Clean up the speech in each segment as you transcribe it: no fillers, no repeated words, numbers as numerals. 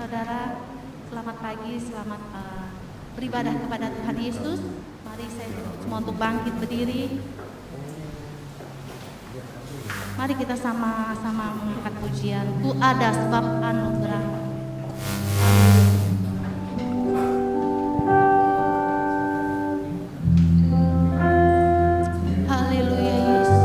saudara, selamat pagi, selamat beribadah kepada Tuhan Yesus. Mari saya semua untuk bangkit berdiri. Mari kita sama-sama mengangkat pujian. Ku ada sebab anugerah. Haleluya Yesus.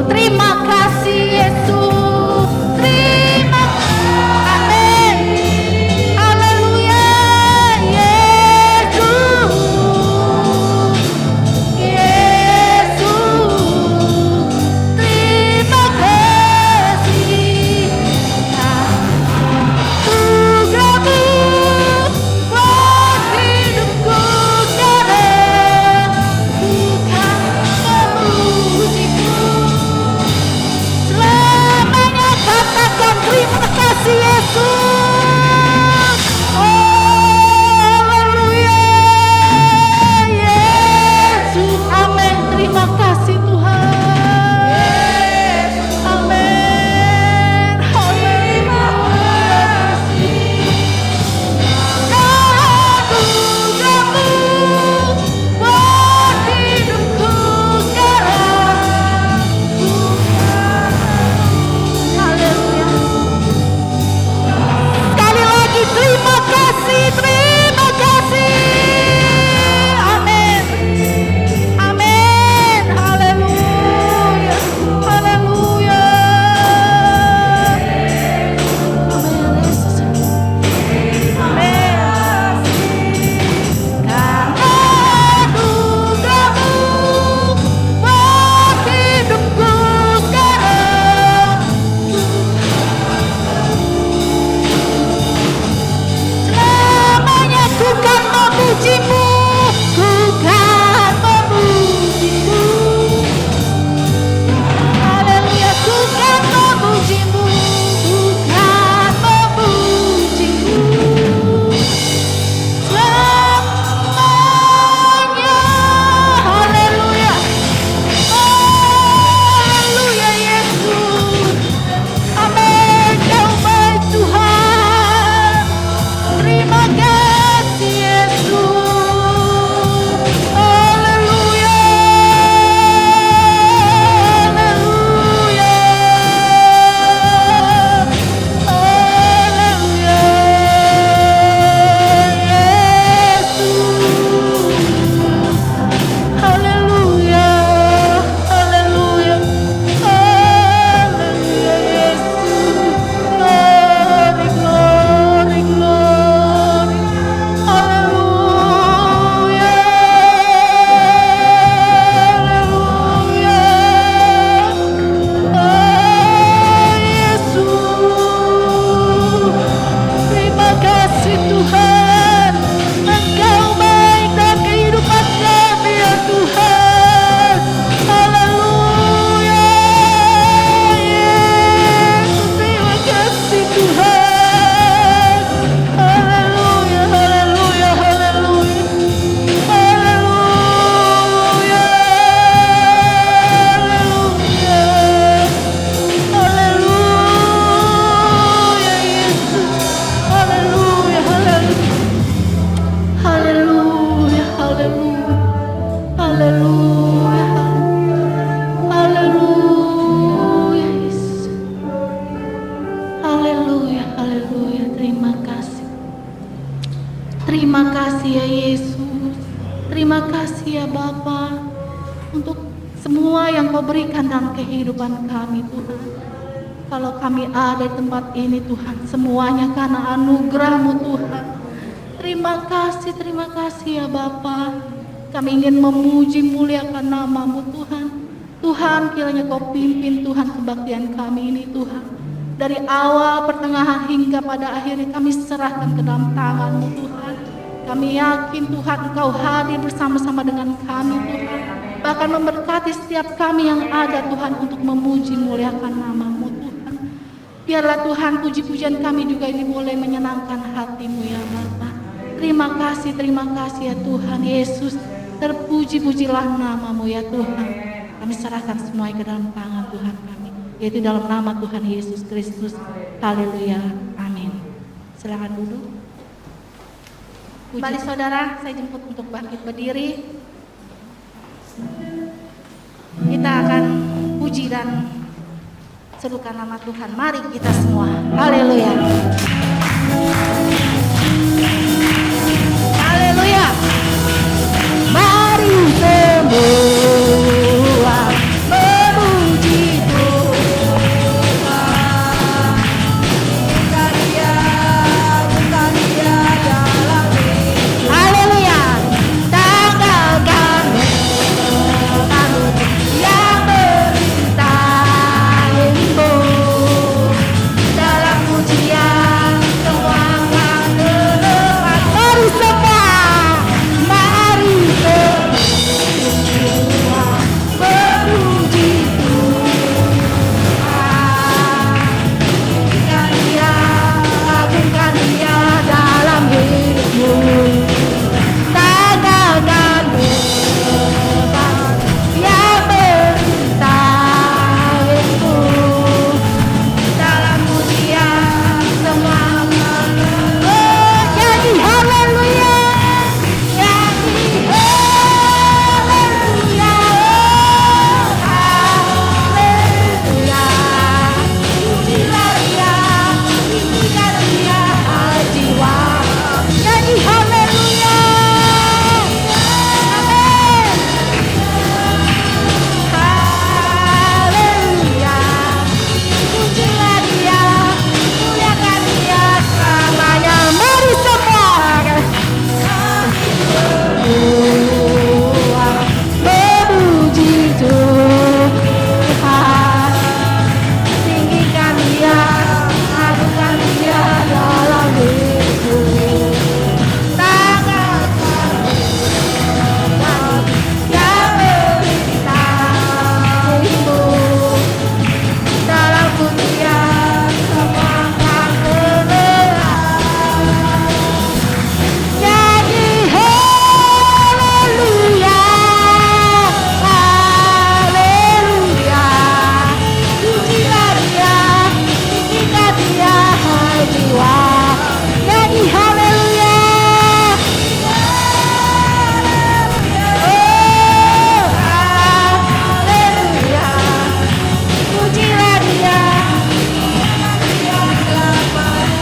Terima kasih. Yesus. Terima kasih ya Bapa untuk semua yang Kau berikan dalam kehidupan kami Tuhan. Kalau kami ada di tempat ini Tuhan, semuanya karena anugerah-Mu Tuhan. Terima kasih ya Bapa. Kami ingin memuji muliakan nama-Mu Tuhan. Tuhan, kiranya Kau pimpin Tuhan kebaktian kami ini Tuhan. Dari awal, pertengahan hingga pada akhirnya kami serahkan ke dalam tangan-Mu Tuhan. Kami yakin Tuhan Engkau hadir bersama-sama dengan kami Tuhan. Bahkan memberkati setiap kami yang ada Tuhan untuk memuji muliakan nama-Mu Tuhan. Biarlah Tuhan puji-pujian kami juga ini boleh menyenangkan hati-Mu ya Bapa. Terima kasih ya Tuhan Yesus. Terpuji-pujilah nama-Mu ya Tuhan. Kami serahkan semua ke dalam tangan Tuhan kami, yaitu dalam nama Tuhan Yesus Kristus. Haleluya, amin. Silakan duduk. Kembali saudara, saya jemput untuk bangkit berdiri. Kita akan puji dan serukan nama Tuhan. Mari kita semua. Haleluya. Haleluya. Mari semua memuji Tuhan. Bukan Dia dalam hidup. Haleluya. Tanggalkan yang merintahimu. Dalam pujian semua akan berlepas. Mari semua. Mari semua memuji Tuhan. Agungkan Dia dalam hidupmu. Tanyakan yang merintahimu. Dalam pujian semua nyanyi haleluya.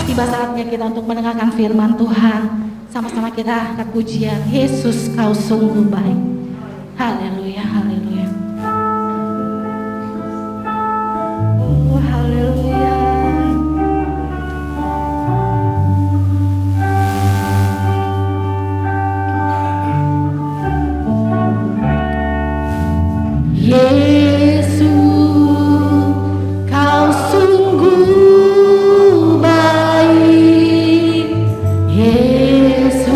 Tiba saatnya kita untuk mendengarkan firman Tuhan. Sama-sama kita angkat pujian. Yesus, Kau sungguh baik. Haleluya, haleluya. Oh, haleluya. Yesus, Kau sungguh baik. Yesus,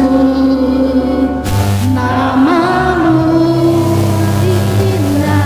nama-Mu indah.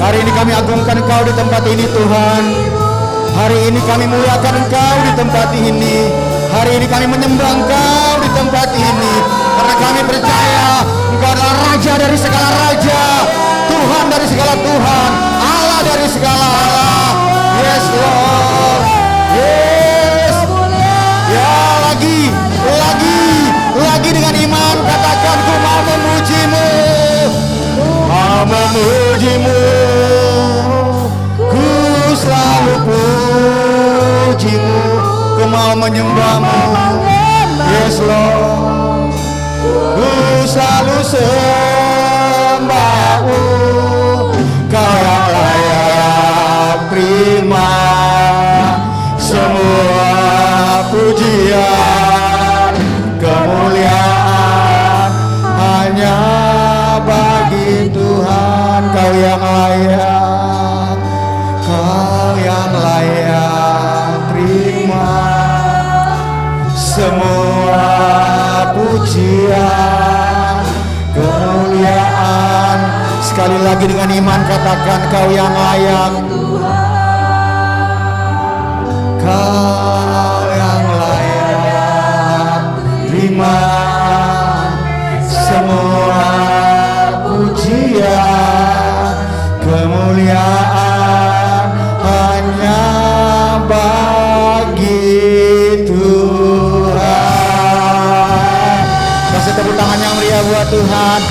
Hari ini kami agungkan Engkau di tempat ini Tuhan. Hari ini kami muliakan Engkau di tempat ini. Hari ini kami menyembah Engkau di tempat ini. Karena kami percaya Engkau adalah Raja dari segala Raja, Tuhan dari segala Tuhan, Allah dari segala Allah. Yes Lord. Yes. Ya, lagi dengan iman katakan, ku mau memuji-Mu, mau memuji-Mu, ku selalu puji-Mu, ku mau menyembah-Mu. Yes Lord, ku selalu sembah-Mu, Kau yang layak terima semua pujian, kemuliaan hanya bagi Tuhan. Kau yang layak, Kau yang layak terima semua pujian, kemuliaan. Sekali lagi dengan iman katakan, Kau yang layak, Kau yang layak terima semua pujian, kemuliaan hanya bagi Tuhan. Kasih tepuk tangan yang meriah buat Tuhan.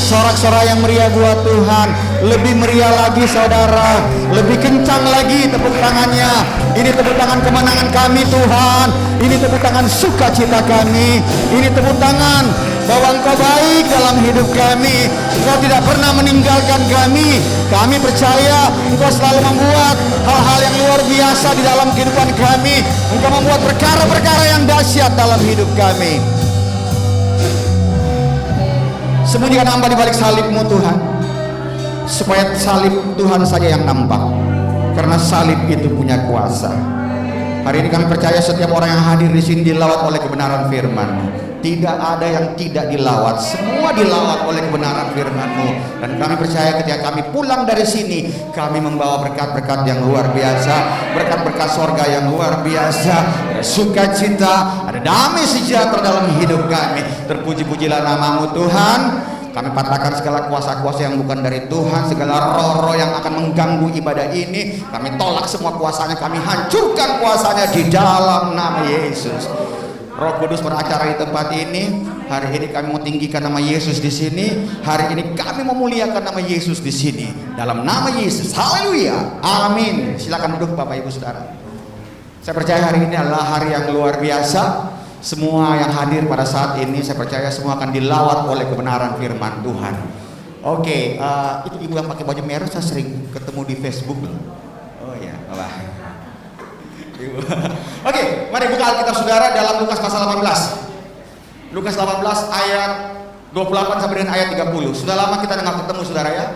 Sorak-sorai yang meriah buat Tuhan. Lebih meriah lagi saudara, lebih kencang lagi tepuk tangannya. Ini tepuk tangan kemenangan kami Tuhan. Ini tepuk tangan sukacita kami. Ini tepuk tangan bahwa Engkau baik dalam hidup kami. Engkau tidak pernah meninggalkan kami. Kami percaya Engkau selalu membuat hal-hal yang luar biasa di dalam kehidupan kami. Engkau membuat perkara-perkara yang dahsyat dalam hidup kami. Sembunyikan hamba di balik salib-Mu Tuhan, supaya salib Tuhan saja yang nampak, karena salib itu punya kuasa. Hari ini kami percaya setiap orang yang hadir di sini dilawat oleh kebenaran firman-Mu. Tidak ada yang tidak dilawat, semua dilawat oleh kebenaran firman-Mu. Dan kami percaya ketika kami pulang dari sini, kami membawa berkat-berkat yang luar biasa, berkat-berkat sorga yang luar biasa, ada sukacita, ada damai sejahtera dalam hidup kami. Terpuji-pujilah nama-Mu Tuhan. Kami patahkan segala kuasa-kuasa yang bukan dari Tuhan, segala roh-roh yang akan mengganggu ibadah ini. Kami tolak semua kuasanya, kami hancurkan kuasanya di dalam nama Yesus. Roh Kudus beracara di tempat ini. Hari ini kami mau tinggikan nama Yesus di sini. Hari ini kami memuliakan nama Yesus di sini. Dalam nama Yesus. Haleluya. Amin. Silakan duduk Bapak Ibu Saudara. Saya percaya hari ini adalah hari yang luar biasa. Semua yang hadir pada saat ini saya percaya semua akan dilawat oleh kebenaran firman Tuhan. Oke, itu ibu yang pakai baju merah saya sering ketemu di Facebook. Oh ya, Allah. Oke, mari buka Alkitab saudara dalam Lukas pasal 18. Lukas 18 ayat 28 sampai dengan ayat 30. Sudah lama kita nggak ketemu saudara ya.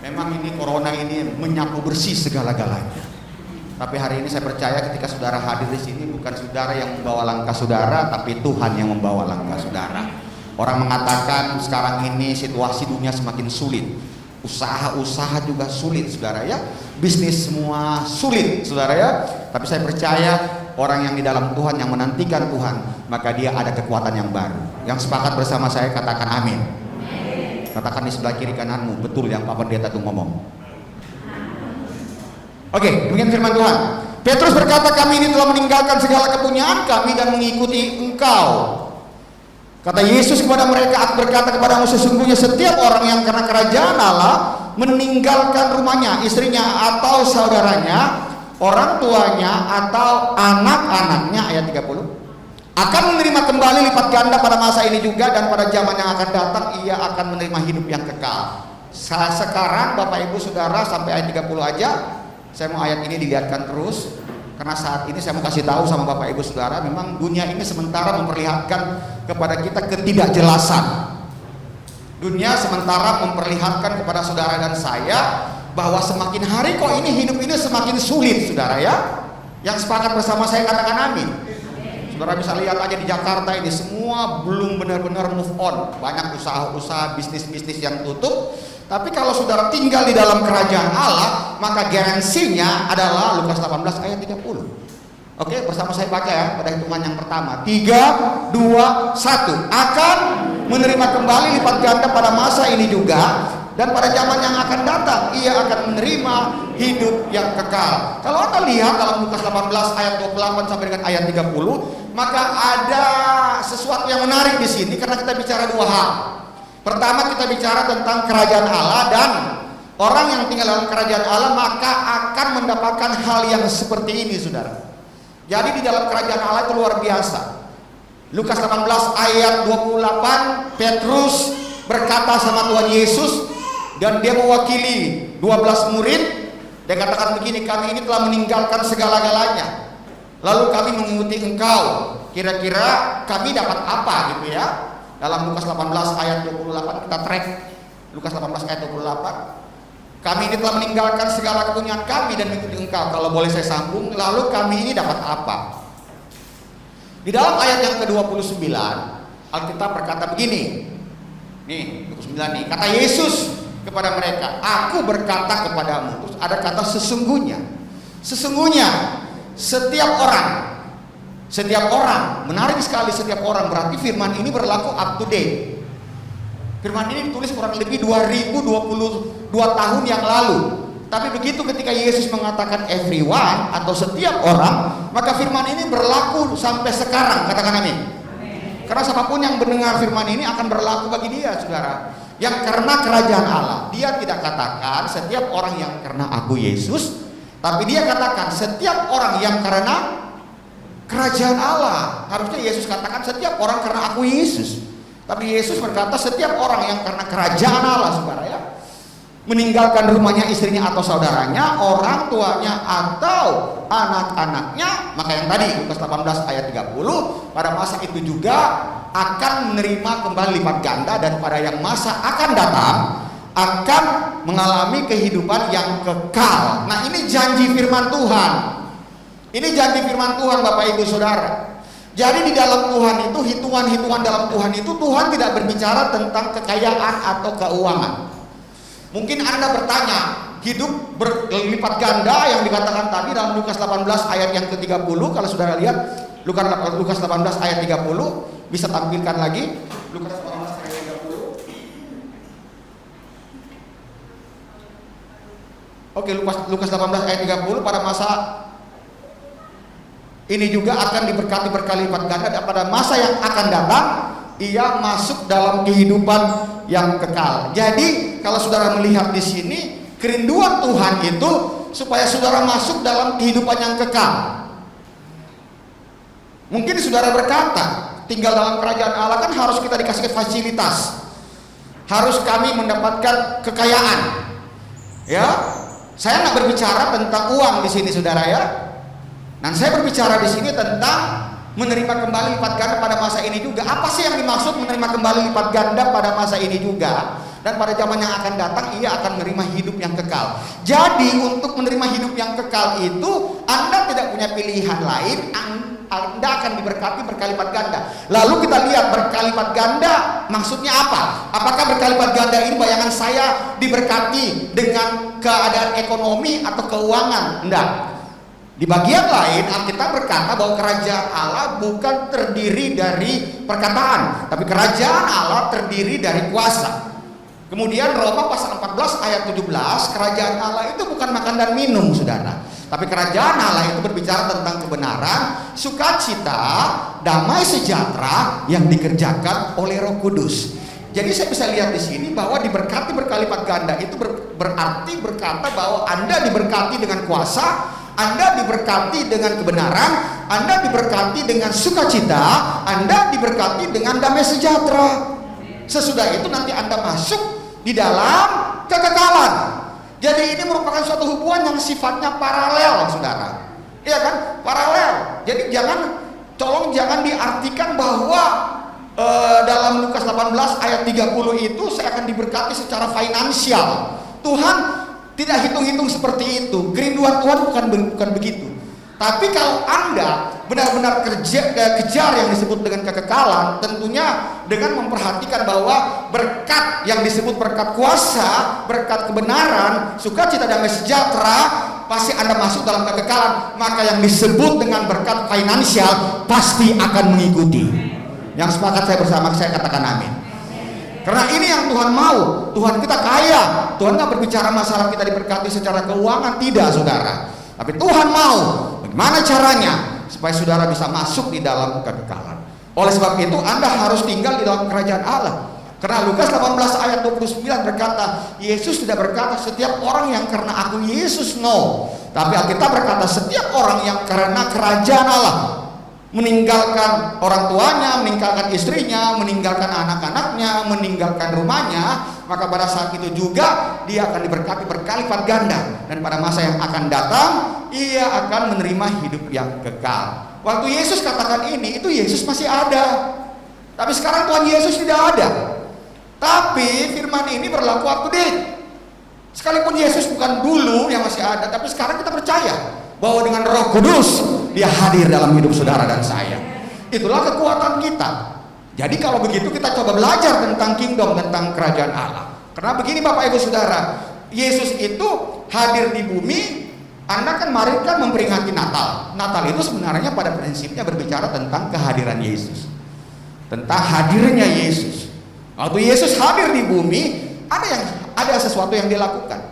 Memang ini corona ini menyapu bersih segala-galanya. Tapi hari ini saya percaya ketika saudara hadir di sini bukan saudara yang membawa langkah saudara, tapi Tuhan yang membawa langkah saudara. Orang mengatakan sekarang ini situasi dunia semakin sulit. Usaha-usaha juga sulit saudara ya. Bisnis semua sulit saudara ya. Tapi saya percaya orang yang di dalam Tuhan, yang menantikan Tuhan, maka dia ada kekuatan yang baru. Yang sepakat bersama saya katakan amin. Katakan di sebelah kiri kananmu, betul yang Pak Pendeta itu ngomong. Oke, demikian firman Tuhan. Petrus berkata, kami ini telah meninggalkan segala kepunyaan kami dan mengikuti Engkau. Kata Yesus kepada mereka, berkata kepadamu, sesungguhnya setiap orang yang karena kerajaan Allah meninggalkan rumahnya, istrinya atau saudaranya, orang tuanya atau anak-anaknya, ayat 30, akan menerima kembali lipat ganda pada masa ini juga, dan pada zaman yang akan datang ia akan menerima hidup yang kekal. Sekarang Bapak Ibu Saudara sampai ayat 30 aja. Saya mau ayat ini dilihatkan terus, karena saat ini saya mau kasih tahu sama Bapak Ibu Saudara, memang dunia ini sementara memperlihatkan kepada kita ketidakjelasan. Dunia sementara memperlihatkan kepada saudara dan saya bahwa semakin hari kok ini hidup ini semakin sulit saudara ya. Yang sepakat bersama saya katakan amin. Saudara bisa lihat aja di Jakarta ini semua belum benar-benar move on. Banyak usaha-usaha bisnis-bisnis yang tutup. Tapi kalau saudara tinggal di dalam kerajaan Allah, maka garansinya adalah Lukas 18 ayat 30. Oke, bersama saya baca ya pada hitungan yang pertama. 3, 2, 1. Akan menerima kembali lipat ganda pada masa ini juga, dan pada zaman yang akan datang ia akan menerima hidup yang kekal. Kalau Anda lihat dalam Lukas 18 ayat 28 sampai dengan ayat 30, maka ada sesuatu yang menarik di sini karena kita bicara dua hal. Pertama, kita bicara tentang kerajaan Allah, dan orang yang tinggal dalam kerajaan Allah maka akan mendapatkan hal yang seperti ini, saudara. Jadi di dalam kerajaan Allah itu luar biasa. Lukas 18 ayat 28, Petrus berkata sama Tuhan Yesus, dan dia mewakili 12 murid. Dia katakan begini, kami ini telah meninggalkan segala-galanya, lalu kami mengikuti engkau. Kira-kira kami dapat apa gitu ya. Dalam Lukas 18 ayat 28 kita track Lukas 18 ayat 28. Kami ini telah meninggalkan segala kepunyaan kami dan mengikuti engkau. Kalau boleh saya sambung, lalu kami ini dapat apa? Di dalam ayat yang ke-29 Alkitab berkata begini. Nih, 29 nih. Kata Yesus kepada mereka, aku berkata kepadamu. Terus ada kata sesungguhnya. Sesungguhnya setiap orang, menarik sekali, setiap orang, berarti firman ini berlaku up to date. Firman ini ditulis kurang lebih 2022 tahun yang lalu. Tapi begitu ketika Yesus mengatakan everyone atau setiap orang, maka firman ini berlaku sampai sekarang. Katakan amin. Karena siapapun yang mendengar firman ini akan berlaku bagi dia, saudara. Yang karena kerajaan Allah, dia tidak katakan setiap orang yang karena aku Yesus, tapi dia katakan setiap orang yang karena kerajaan Allah. Harusnya Yesus katakan setiap orang karena aku Yesus. Tapi Yesus berkata setiap orang yang karena kerajaan Allah, saudara ya. Meninggalkan rumahnya, istrinya atau saudaranya, orang tuanya atau anak-anaknya. Maka yang tadi Lukas 18 ayat 30, pada masa itu juga akan menerima kembali lipat ganda, dan pada yang masa akan datang akan mengalami kehidupan yang kekal. Nah, ini janji firman Tuhan. Ini janji firman Tuhan, Bapak Ibu Saudara. Jadi di dalam Tuhan itu, hitungan-hitungan dalam Tuhan itu, Tuhan tidak berbicara tentang kekayaan atau keuangan. Mungkin Anda bertanya, hidup berlipat ganda yang dikatakan tadi dalam Lukas 18 ayat yang ke-30. Kalau saudara lihat Lukas 18 ayat 30, bisa tampilkan lagi Lukas 18 ayat 30. Oke, Lukas 18 ayat 30, pada masa ini juga akan diberkati berkali lipat ganda, dan pada masa yang akan datang ia masuk dalam kehidupan yang kekal. Jadi kalau saudara melihat di sini, kerinduan Tuhan itu supaya saudara masuk dalam kehidupan yang kekal. Mungkin saudara berkata, tinggal dalam kerajaan Allah kan harus kita dikasih fasilitas, harus kami mendapatkan kekayaan. Ya, saya nggak berbicara tentang uang di sini, saudara ya. Dan saya berbicara di sini tentang menerima kembali lipat ganda pada masa ini juga. Apa sih yang dimaksud menerima kembali lipat ganda pada masa ini juga? Dan pada zaman yang akan datang ia akan menerima hidup yang kekal. Jadi untuk menerima hidup yang kekal itu Anda tidak punya pilihan lain. Anda akan diberkati berkali-lipat ganda. Lalu kita lihat berkali-lipat ganda maksudnya apa? Apakah berkali-lipat ganda ini bayangan saya diberkati dengan keadaan ekonomi atau keuangan? Enggak. Di bagian lain Alkitab berkata bahwa kerajaan Allah bukan terdiri dari perkataan, tapi kerajaan Allah terdiri dari kuasa. Kemudian Roma pasal 14 ayat 17, kerajaan Allah itu bukan makan dan minum, saudara. Tapi kerajaan Allah itu berbicara tentang kebenaran, sukacita, damai sejahtera yang dikerjakan oleh Roh Kudus. Jadi saya bisa lihat di sini bahwa diberkati berkali-lipat ganda itu berarti berkata bahwa Anda diberkati dengan kuasa, Anda diberkati dengan kebenaran, Anda diberkati dengan sukacita, Anda diberkati dengan damai sejahtera. Sesudah itu nanti Anda masuk di dalam kekekalan. Jadi ini merupakan suatu hubungan yang sifatnya paralel, saudara. Iya kan? Paralel. Jadi tolong jangan diartikan bahwa dalam Lukas 18 ayat 30 itu saya akan diberkati secara finansial. Tuhan tidak hitung-hitung seperti itu. Kerinduan Tuhan bukan begitu. Tapi kalau Anda benar-benar kejar yang disebut dengan kekekalan, tentunya dengan memperhatikan bahwa berkat yang disebut berkat kuasa, berkat kebenaran, sukacita, damai sejahtera, pasti Anda masuk dalam kekekalan. Maka yang disebut dengan berkat finansial pasti akan mengikuti. Yang sepakat saya bersama, saya katakan amin. Karena ini yang Tuhan mau. Tuhan kita kaya. Tuhan nggak berbicara masalah kita diberkati secara keuangan, tidak saudara. Tapi Tuhan mau bagaimana caranya supaya saudara bisa masuk di dalam kekekalan. Oleh sebab itu Anda harus tinggal di dalam kerajaan Allah. Karena Lukas 18 ayat 29 berkata, Yesus tidak berkata setiap orang yang karena aku Yesus, no. Tapi Alkitab berkata setiap orang yang karena kerajaan Allah, meninggalkan orang tuanya, meninggalkan istrinya, meninggalkan anak-anaknya, meninggalkan rumahnya, maka pada saat itu juga dia akan diberkati berkalipat ganda. Dan pada masa yang akan datang, ia akan menerima hidup yang kekal. Waktu Yesus katakan ini, itu Yesus masih ada. Tapi sekarang Tuhan Yesus tidak ada. Tapi firman ini berlaku up to date. Sekalipun Yesus bukan dulu yang masih ada, tapi sekarang kita percaya bahwa dengan Roh Kudus dia hadir dalam hidup saudara dan saya. Itulah kekuatan kita. Jadi kalau begitu kita coba belajar tentang kingdom, tentang kerajaan Allah. Karena begini Bapak Ibu Saudara, Yesus itu hadir di bumi. Anda kan kemarin kan memperingati Natal. Natal itu sebenarnya pada prinsipnya berbicara tentang kehadiran Yesus, tentang hadirnya Yesus. Waktu Yesus hadir di bumi, ada sesuatu yang dia lakukan.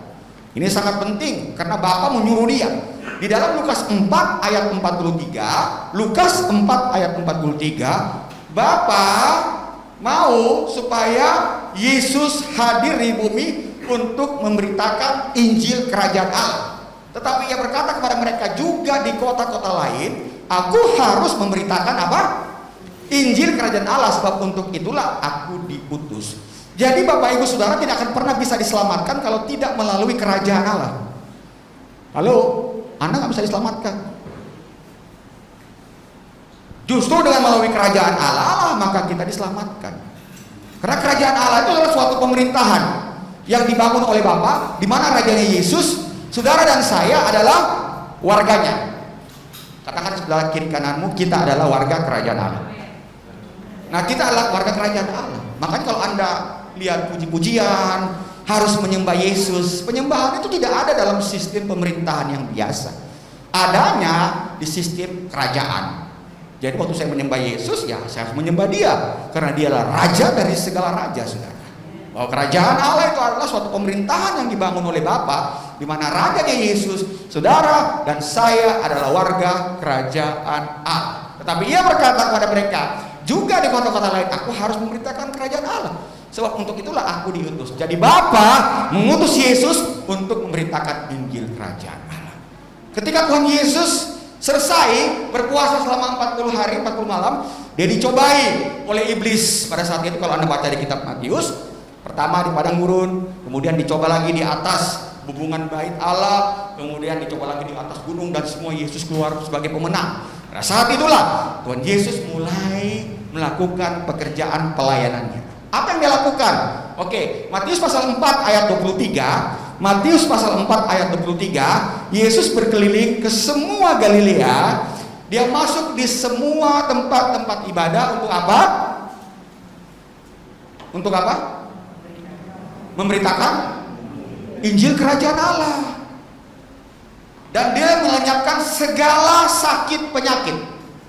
Ini sangat penting karena Bapa menyuruh dia. Di dalam Lukas 4 ayat 43, Lukas 4 ayat 43, Bapa mau supaya Yesus hadir di bumi untuk memberitakan Injil kerajaan Allah. Tetapi ia berkata kepada mereka juga di kota-kota lain, aku harus memberitakan apa? Injil kerajaan Allah, sebab untuk itulah aku diutus. Jadi Bapak Ibu Saudara tidak akan pernah bisa diselamatkan kalau tidak melalui kerajaan Allah. Halo? Anda nggak bisa diselamatkan. Justru dengan melalui kerajaan Allah maka kita diselamatkan. Karena kerajaan Allah itu adalah suatu pemerintahan yang dibangun oleh Bapa, di mana rajanya Yesus, saudara dan saya adalah warganya. Katakan sebelah kiri kananmu, kita adalah warga kerajaan Allah. Nah, kita adalah warga kerajaan Allah. Makanya kalau Anda lihat puji-pujian, harus menyembah Yesus. Penyembahan itu tidak ada dalam sistem pemerintahan yang biasa. Adanya di sistem kerajaan. Jadi waktu saya menyembah Yesus, ya saya harus menyembah dia. Karena dialah raja dari segala raja, saudara. Bahwa kerajaan Allah itu adalah suatu pemerintahan yang dibangun oleh Bapa, di mana rajanya Yesus, saudara dan saya adalah warga kerajaan Allah. Tetapi ia berkata kepada mereka, juga di kota-kota lain, aku harus memberitakan kerajaan Allah. Sebab untuk itulah aku diutus. Jadi Bapa mengutus Yesus untuk memberitakan Injil kerajaan Allah. Ketika Tuhan Yesus selesai berpuasa selama 40 hari 40 malam, dia dicobai oleh iblis. Pada saat itu kalau Anda baca di kitab Matius, pertama di padang gurun, kemudian dicoba lagi di atas hubungan bait Allah, kemudian dicoba lagi di atas gunung, dan semua Yesus keluar sebagai pemenang. Nah, saat itulah Tuhan Yesus mulai melakukan pekerjaan pelayanannya. Apa yang dia lakukan? Oke, Matius pasal 4 ayat 23. Matius pasal 4 ayat 23, Yesus berkeliling ke semua Galilea. Dia masuk di semua tempat-tempat ibadah untuk apa? Untuk apa? Memberitakan Injil kerajaan Allah. Dan dia melenyapkan segala sakit penyakit.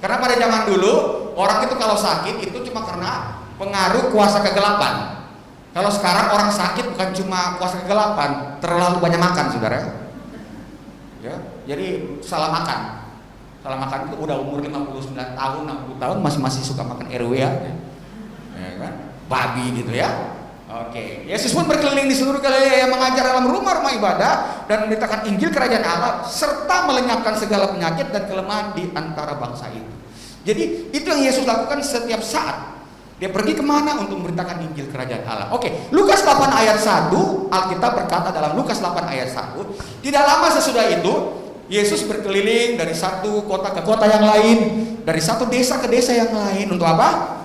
Karena pada zaman dulu orang itu kalau sakit itu cuma karena pengaruh kuasa kegelapan. Kalau sekarang orang sakit bukan cuma kuasa kegelapan, terlalu banyak makan, saudara. Ya, jadi salah makan. Salah makan itu udah umur 59 tahun, 60 tahun masih suka makan RW ya kan? Babi gitu ya. Oke, Yesus pun berkeliling di seluruh Galilea yang mengajar dalam rumah-rumah ibadah dan memberitakan Injil kerajaan Allah serta melenyapkan segala penyakit dan kelemahan di antara bangsa itu. Jadi itu yang Yesus lakukan setiap saat. Dia pergi kemana untuk memberitakan Injil kerajaan Allah. Oke, Lukas 8 ayat 1, Alkitab berkata dalam Lukas 8 ayat 1, tidak lama sesudah itu Yesus berkeliling dari satu kota ke kota yang lain, dari satu desa ke desa yang lain. Untuk apa?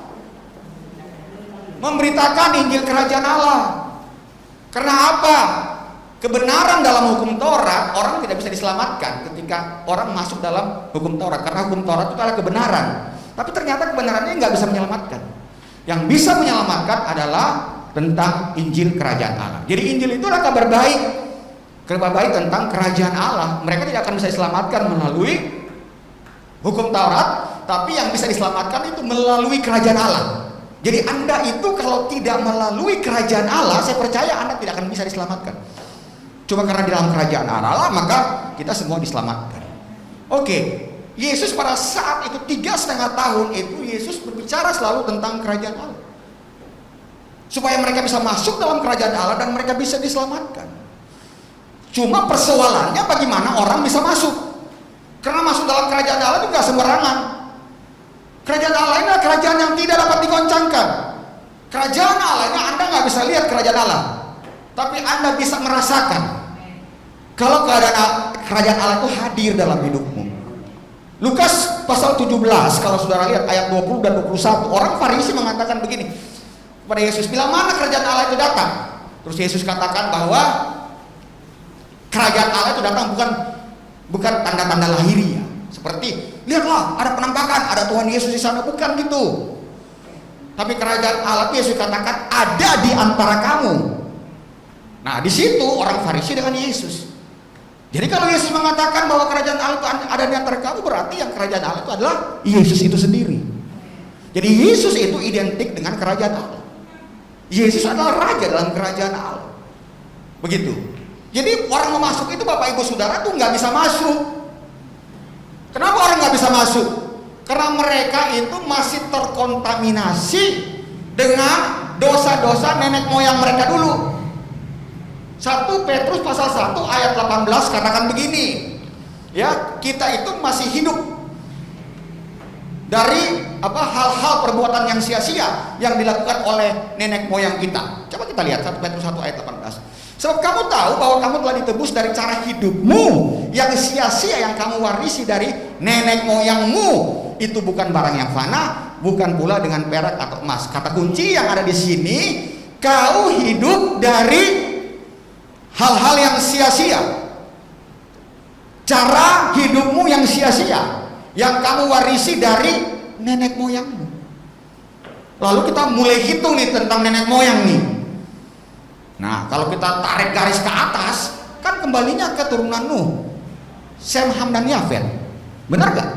Memberitakan Injil kerajaan Allah. Karena apa? kebenaran dalam hukum Taurat, orang tidak bisa diselamatkan ketika orang masuk dalam hukum Taurat, karena hukum Taurat itu adalah kebenaran. Tapi ternyata kebenarannya nggak bisa menyelamatkan. Yang bisa menyelamatkan adalah tentang Injil Kerajaan Allah. Jadi Injil itu adalah kabar baik tentang Kerajaan Allah. Mereka tidak akan bisa diselamatkan melalui hukum Taurat, tapi yang bisa diselamatkan itu melalui Kerajaan Allah. Jadi Anda itu kalau tidak melalui Kerajaan Allah, saya percaya Anda tidak akan bisa diselamatkan. Cuma karena di dalam Kerajaan Allah, maka kita semua diselamatkan. Oke, Yesus pada saat itu 3,5 tahun itu, Yesus berbicara selalu tentang Kerajaan Allah, supaya mereka bisa masuk dalam Kerajaan Allah dan mereka bisa diselamatkan. Cuma persoalannya bagaimana orang bisa masuk, karena masuk dalam Kerajaan Allah itu gak sembarangan. Kerajaan Allah ini adalah kerajaan yang tidak dapat digoncangkan. Kerajaan Allah ini Anda nggak bisa lihat Kerajaan Allah, tapi Anda bisa merasakan kalau Kerajaan Allah itu hadir dalam hidupmu. Lukas pasal 17, kalau saudara lihat ayat 20 dan 21, orang Farisi mengatakan begini kepada Yesus, bila mana Kerajaan Allah itu datang? Terus Yesus katakan bahwa Kerajaan Allah itu datang bukan tanda-tanda lahiriah, seperti lihatlah ada penampakan, ada Tuhan Yesus di sana, bukan gitu. Tapi Kerajaan Allah itu Yesus katakan ada di antara kamu. Nah, di situ orang Farisi dengan Yesus. Jadi kalau Yesus mengatakan bahwa Kerajaan Allah itu ada di antara kamu, berarti yang Kerajaan Allah itu adalah Yesus itu sendiri. Jadi Yesus itu identik dengan Kerajaan Allah. Yesus adalah raja dalam Kerajaan Allah. Begitu. Jadi orang mau masuk itu, Bapak Ibu Saudara, tuh nggak bisa masuk. Kenapa orang nggak bisa masuk? Karena mereka itu masih terkontaminasi dengan dosa-dosa nenek moyang mereka dulu. 1 Petrus pasal 1 ayat 18 katakan begini, ya, kita itu masih hidup dari hal-hal perbuatan yang sia-sia yang dilakukan oleh nenek moyang kita. Coba kita lihat 1 Petrus 1 ayat 18. Sebab kamu tahu bahwa kamu telah ditebus dari cara hidupmu yang sia-sia yang kamu warisi dari nenek moyangmu. Itu bukan barang yang fana, bukan pula dengan perak atau emas. Kata kunci yang ada di sini, kau hidup dari hal-hal yang sia-sia. Cara hidupmu yang sia-sia yang kamu warisi dari nenek moyangmu. Lalu kita mulai hitung nih tentang nenek moyang nih. Nah, kalau kita tarik garis ke atas, kan kembalinya ke turunan Nuh, Sem, Ham, dan Yafet. Benar gak?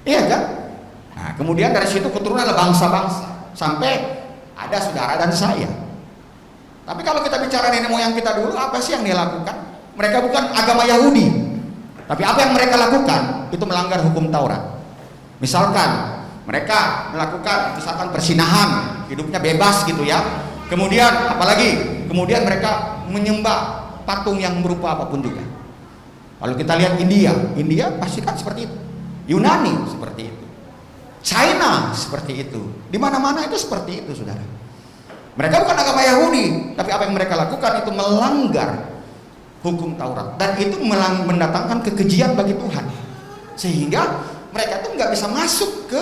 Iya kan? Nah, kemudian dari situ keturunan adalah bangsa-bangsa, sampai ada saudara dan saya. Tapi kalau kita bicara nenek moyang kita dulu, apa sih yang dia lakukan? Mereka bukan agama Yahudi, tapi apa yang mereka lakukan itu melanggar hukum Taurat. Misalkan mereka melakukan persinahan, hidupnya bebas gitu ya. Kemudian apalagi? Kemudian mereka menyembah patung yang berupa apapun juga. Lalu kita lihat India pasti kan seperti itu. Yunani seperti itu. China seperti itu. Di mana-mana itu seperti itu, saudara. Mereka bukan agama Yahudi, tapi apa yang mereka lakukan itu melanggar hukum Taurat, dan itu mendatangkan kekejian bagi Tuhan, sehingga mereka tuh nggak bisa masuk ke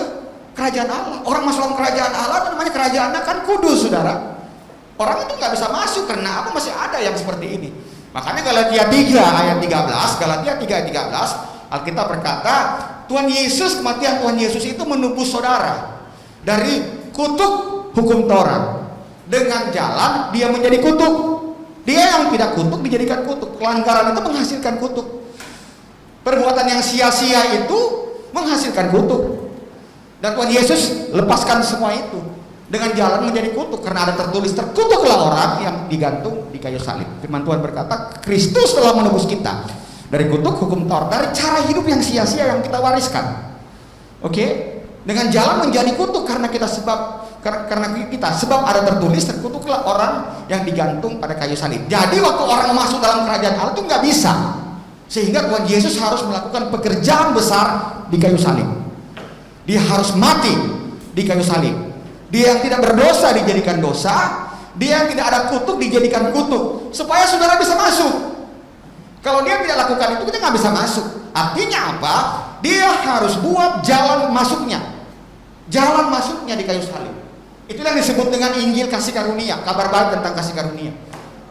Kerajaan Allah. Orang masuk dalam Kerajaan Allah, namanya kerajaannya kan kudus, saudara. Orang itu nggak bisa masuk karena apa? Masih ada yang seperti ini. Makanya Galatia 3 ayat 13, Galatia 3 ayat 13, Alkitab berkata, Tuhan Yesus, kematian Tuhan Yesus itu menebus saudara dari kutuk hukum Taurat. Dengan jalan dia menjadi kutuk. Dia yang tidak kutuk dijadikan kutuk. Pelanggaran itu menghasilkan kutuk. Perbuatan yang sia-sia itu menghasilkan kutuk. Dan Tuhan Yesus lepaskan semua itu dengan jalan menjadi kutuk, karena ada tertulis, terkutuklah orang yang digantung di kayu salib. Firman Tuhan berkata, Kristus telah menebus kita dari kutuk hukum Taurat, dari cara hidup yang sia-sia yang kita wariskan. Oke? Dengan jalan menjadi kutuk karena kita sebab ada tertulis, terkutuklah orang yang digantung pada kayu salib. Jadi waktu orang masuk dalam Kerajaan Allah itu nggak bisa, sehingga Tuhan Yesus harus melakukan pekerjaan besar di kayu salib. Dia harus mati di kayu salib. Dia yang tidak berdosa dijadikan dosa, dia yang tidak ada kutuk dijadikan kutuk, supaya saudara bisa masuk. Kalau dia tidak lakukan itu, kita nggak bisa masuk. Artinya apa? Dia harus buat jalan masuknya di kayu salib. Itulah yang disebut dengan Injil kasih karunia, kabar baik tentang kasih karunia.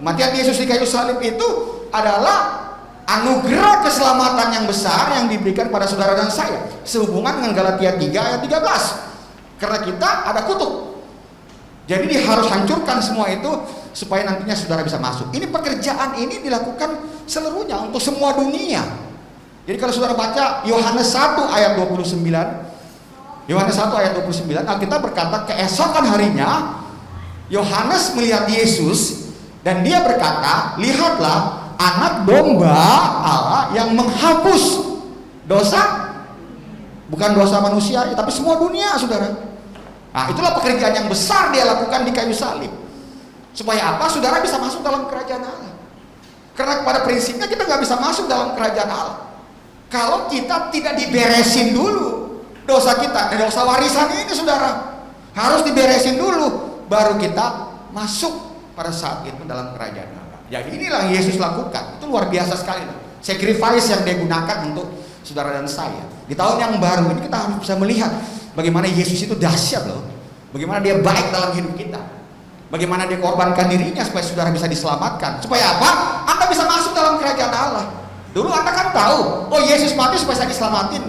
Kematian Yesus di kayu salib itu adalah anugerah keselamatan yang besar yang diberikan pada saudara dan saya, sehubungan dengan Galatia 3 ayat 13. Karena kita ada kutuk, jadi dia harus hancurkan semua itu supaya nantinya saudara bisa masuk. Ini pekerjaan ini dilakukan seluruhnya untuk semua dunia. Jadi kalau saudara baca Yohanes 1 ayat 29, Yohanes 1 ayat 29, Alkitab berkata keesokan harinya Yohanes melihat Yesus dan dia berkata, lihatlah anak domba Allah yang menghapus dosa, bukan dosa manusia tapi semua dunia, saudara. Nah, itulah pekerjaan yang besar dia lakukan di kayu salib. Supaya apa? Saudara bisa masuk dalam kerajaan Allah. Karena pada prinsipnya kita nggak bisa masuk dalam kerajaan Allah kalau kita tidak diberesin dulu dosa kita. Dan dosa warisan ini, saudara, harus diberesin dulu, baru kita masuk pada saat itu dalam kerajaan Allah. Jadi inilah yang Yesus lakukan. Itu luar biasa sekali, sacrifice yang dia gunakan untuk saudara dan saya. Di tahun yang baru ini kita harus bisa melihat bagaimana Yesus itu dahsyat loh. Bagaimana dia baik dalam hidup kita. Bagaimana dia korbankan dirinya supaya saudara bisa diselamatkan. Supaya apa? Anda bisa masuk dalam kerajaan Allah. Dulu Anda kan tahu, oh Yesus mati supaya saya diselamatin.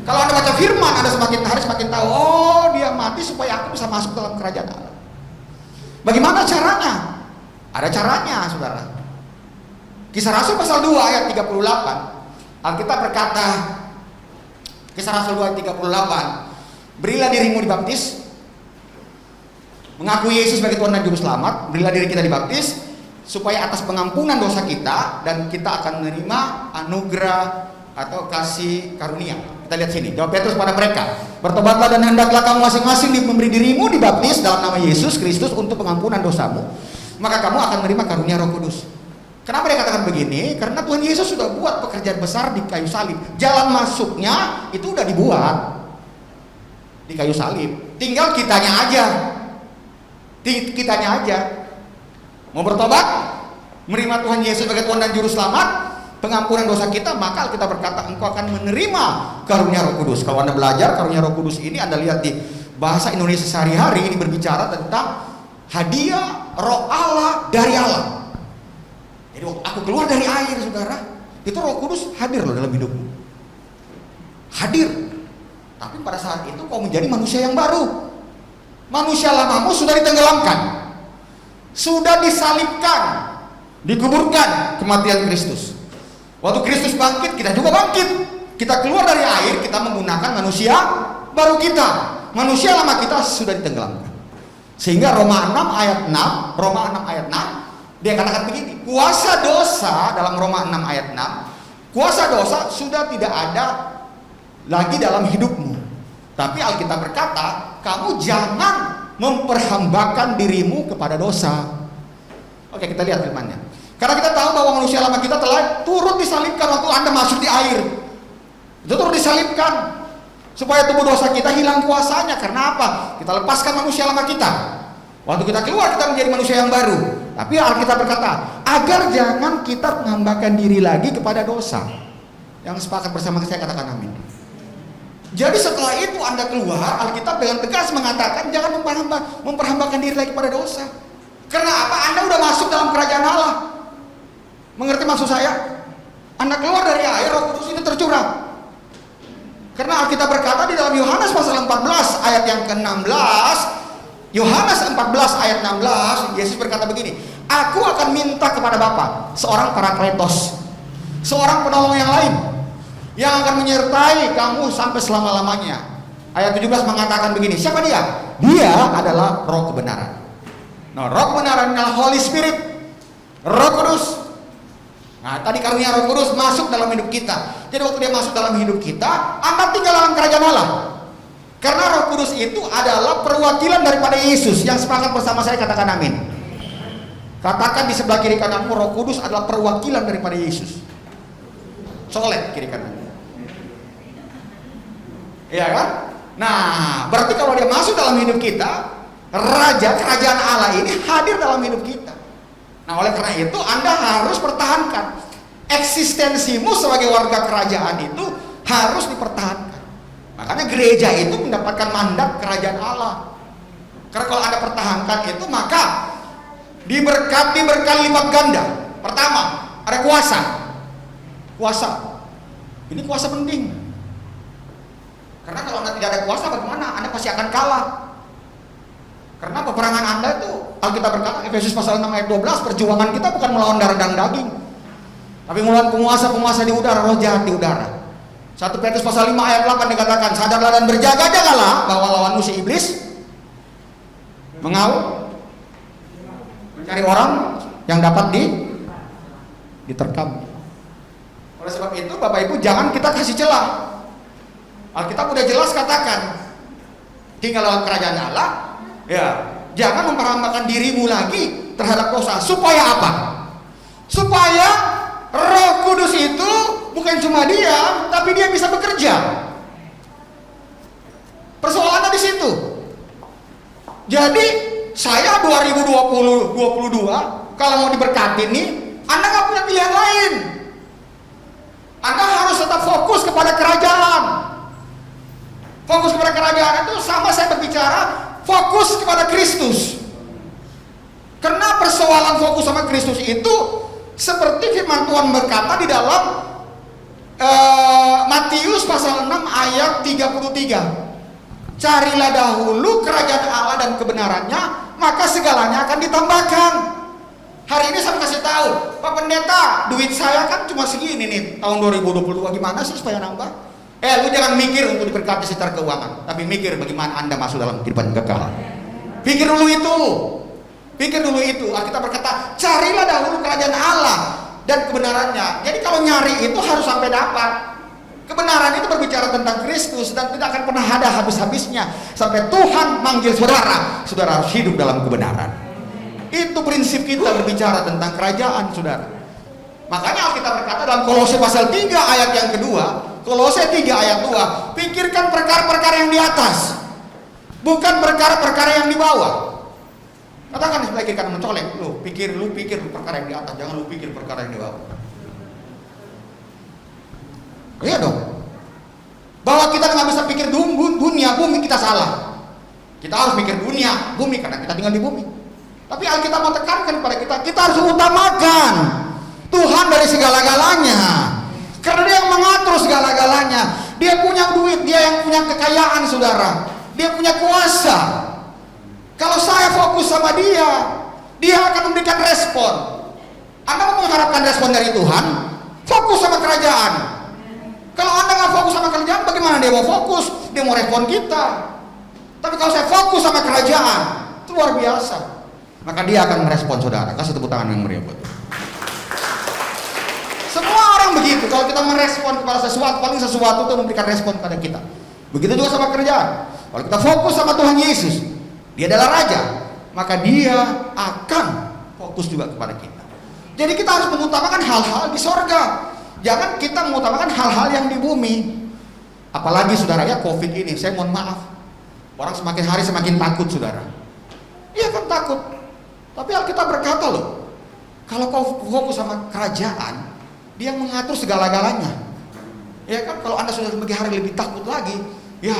Kalau Anda baca firman, Anda semakin hari semakin tahu, oh dia mati supaya aku bisa masuk dalam kerajaan Allah. Bagaimana caranya? Ada caranya, saudara. Kisah Rasul pasal 2 ayat 38, Alkitab berkata, Kisah Rasul 2 ayat 38, berilah dirimu dibaptis, mengaku Yesus sebagai Tuhan dan Juru Selamat, berilah diri kita dibaptis, supaya atas pengampunan dosa kita dan kita akan menerima anugerah atau kasih karunia. Kita lihat sini, jawab Petrus pada mereka, bertobatlah dan hendaklah kamu masing-masing memberi dirimu dibaptis dalam nama Yesus Kristus untuk pengampunan dosamu, maka kamu akan menerima karunia Roh Kudus. Kenapa dia katakan begini? Karena Tuhan Yesus sudah buat pekerjaan besar di kayu salib. Jalan masuknya itu udah dibuat di kayu salib. Tinggal kitanya aja. Mau bertobat, menerima Tuhan Yesus sebagai Tuhan dan Juru Selamat, pengampunan dosa kita, maka kita berkata engkau akan menerima karunia Roh Kudus. Kalau Anda belajar karunia Roh Kudus ini, Anda lihat di bahasa Indonesia sehari-hari, ini berbicara tentang hadiah Roh Allah dari Allah. Jadi aku keluar dari air, saudara, itu Roh Kudus hadir loh dalam hidupmu. Hadir. Tapi pada saat itu kau menjadi manusia yang baru. Manusia lamamu sudah ditenggelamkan, sudah disalibkan, dikuburkan kematian Kristus. Waktu Kristus bangkit, kita juga bangkit. Kita keluar dari air, kita menggunakan manusia baru kita. Manusia lama kita sudah ditenggelamkan. Sehingga Roma 6 ayat 6 dia katakan begini, kuasa dosa dalam Roma 6 ayat 6, kuasa dosa sudah tidak ada lagi dalam hidupmu. Tapi Alkitab berkata, kamu jangan memperhambakan dirimu kepada dosa. Oke, kita lihat firman-Nya. Karena kita tahu bahwa manusia lama kita telah turut disalibkan waktu Anda masuk di air. Itu turut disalibkan supaya tubuh dosa kita hilang kuasanya. Karena apa? Kita lepaskan manusia lama kita. Waktu kita keluar, kita menjadi manusia yang baru. Tapi Alkitab berkata, agar jangan kita menghambakan diri lagi kepada dosa. Yang sepakat bersama saya katakan amin. Jadi setelah itu Anda keluar, Alkitab dengan tegas mengatakan jangan memperhambakan diri lagi kepada dosa. Karena apa? Anda udah masuk dalam kerajaan Allah. Mengerti maksud saya? Anda keluar dari air, Roh Kudus ini tercurah. Karena Alkitab berkata di dalam Yohanes pasal 14 ayat yang ke-16, Yohanes 14 ayat 16, Yesus berkata begini, aku akan minta kepada Bapa seorang parakletos, seorang penolong yang lain, yang akan menyertai kamu sampai selama-lamanya. Ayat 17 mengatakan begini, siapa dia? Dia adalah Roh kebenaran. Nah, Roh kebenaran adalah Holy Spirit, Roh Kudus. Nah, tadi karunia Roh Kudus masuk dalam hidup kita. Jadi waktu dia masuk dalam hidup kita, Anda tinggal dalam kerajaan Allah. Karena Roh Kudus itu adalah perwakilan daripada Yesus. Yang sepakat bersama saya katakan amin. Katakan di sebelah kiri kananmu, Roh Kudus adalah perwakilan daripada Yesus. Soleh kiri kanan. Iya kan? Nah, berarti kalau dia masuk dalam hidup kita, Raja kerajaan Allah ini hadir dalam hidup kita. Nah, oleh karena itu Anda harus pertahankan eksistensimu sebagai warga kerajaan itu harus dipertahankan. Makanya gereja itu mendapatkan mandat kerajaan Allah. Karena kalau Anda pertahankan itu, maka diberkati berkali lipat ganda. Pertama, ada kuasa. Kuasa. Ini kuasa penting. Karena kalau Anda tidak ada kuasa, bagaimana? Anda pasti akan kalah. Karena peperangan Anda itu, Alkitab berkata, Efesus pasal 6 ayat 12, perjuangan kita bukan melawan darah dan daging, tapi melawan penguasa-penguasa di udara, roh jahat di udara. 1 Petrus pasal 5 ayat 8 dikatakan, sadarlah dan berjaga-jagalah bahwa lawanmu si iblis mengaum, mencari orang yang dapat diterkam. Oleh sebab itu, Bapak Ibu, jangan kita kasih celah. Alkitab udah jelas katakan, tinggal dalam kerajaan Allah, ya, jangan memperambakan dirimu lagi terhadap dosa. Supaya apa? Supaya Roh Kudus itu bukan cuma diam, tapi dia bisa bekerja. Persoalannya di situ. Jadi saya 2022 kalau mau diberkati nih, Anda nggak punya pilihan lain. Anda harus tetap fokus kepada kerajaan. Fokus kepada kerajaan itu sama saya berbicara fokus kepada Kristus. Karena persoalan fokus sama Kristus itu seperti firman Tuhan berkata di dalam Matius pasal 6 ayat 33. Carilah dahulu kerajaan Allah dan kebenarannya, maka segalanya akan ditambahkan. Hari ini saya kasih tahu, Pak Pendeta, duit saya kan cuma segini nih tahun 2022, gimana sih supaya nambah? Lu jangan mikir untuk diberkati secara keuangan, tapi mikir bagaimana Anda masuk dalam kehidupan kekal. Pikir dulu itu. Pikir dulu itu. Alkitab berkata, carilah dahulu kerajaan Allah dan kebenarannya. Jadi kalau nyari itu harus sampai dapat. Kebenaran itu berbicara tentang Kristus dan tidak akan pernah ada habis-habisnya sampai Tuhan manggil saudara. Saudara harus hidup dalam kebenaran. Itu prinsip kita berbicara tentang kerajaan, saudara. Makanya Alkitab berkata dalam Kolose pasal 3 ayat yang kedua, Kolose 3 ayat 2, pikirkan perkara-perkara yang di atas, bukan perkara-perkara yang di bawah. Katakan sebelah kiri kanan mencolek, lu pikir perkara yang di atas, jangan lu pikir perkara yang di bawah. Iya dong. Bahwa kita nggak bisa pikir dunia, bumi, kita salah. Kita harus pikir dunia, bumi, karena kita tinggal di bumi. Tapi Alkitab mau tekankan kepada kita harus utamakan Tuhan dari segala-galanya. Karena dia yang mengatur segala-galanya. Dia punya duit, dia yang punya kekayaan, saudara. Dia punya kuasa. Kalau saya fokus sama dia akan memberikan respon. Anda mau mengharapkan respon dari Tuhan? Fokus sama kerajaan. Kalau Anda nggak fokus sama kerajaan, bagaimana dia mau fokus? Dia mau respon kita. Tapi kalau saya fokus sama kerajaan, itu luar biasa. Maka dia akan merespon, saudara. Kasih tepuk tangan yang meriah buat dia. Semua orang begitu. Kalau kita merespon kepada sesuatu, paling sesuatu itu memberikan respon kepada kita. Begitu juga sama kerjaan. Kalau kita fokus sama Tuhan Yesus, dia adalah Raja, maka dia akan fokus juga kepada kita. Jadi kita harus mengutamakan hal-hal di sorga. Jangan kita mengutamakan hal-hal yang di bumi. Apalagi saudara ya, COVID ini, saya mohon maaf, orang semakin hari semakin takut, saudara. Iya kan takut. Tapi Alkitab berkata loh, kalau kau fokus sama kerajaan, dia mengatur segala-galanya. Ya kan, kalau Anda sudah semakin hari lebih takut lagi, ya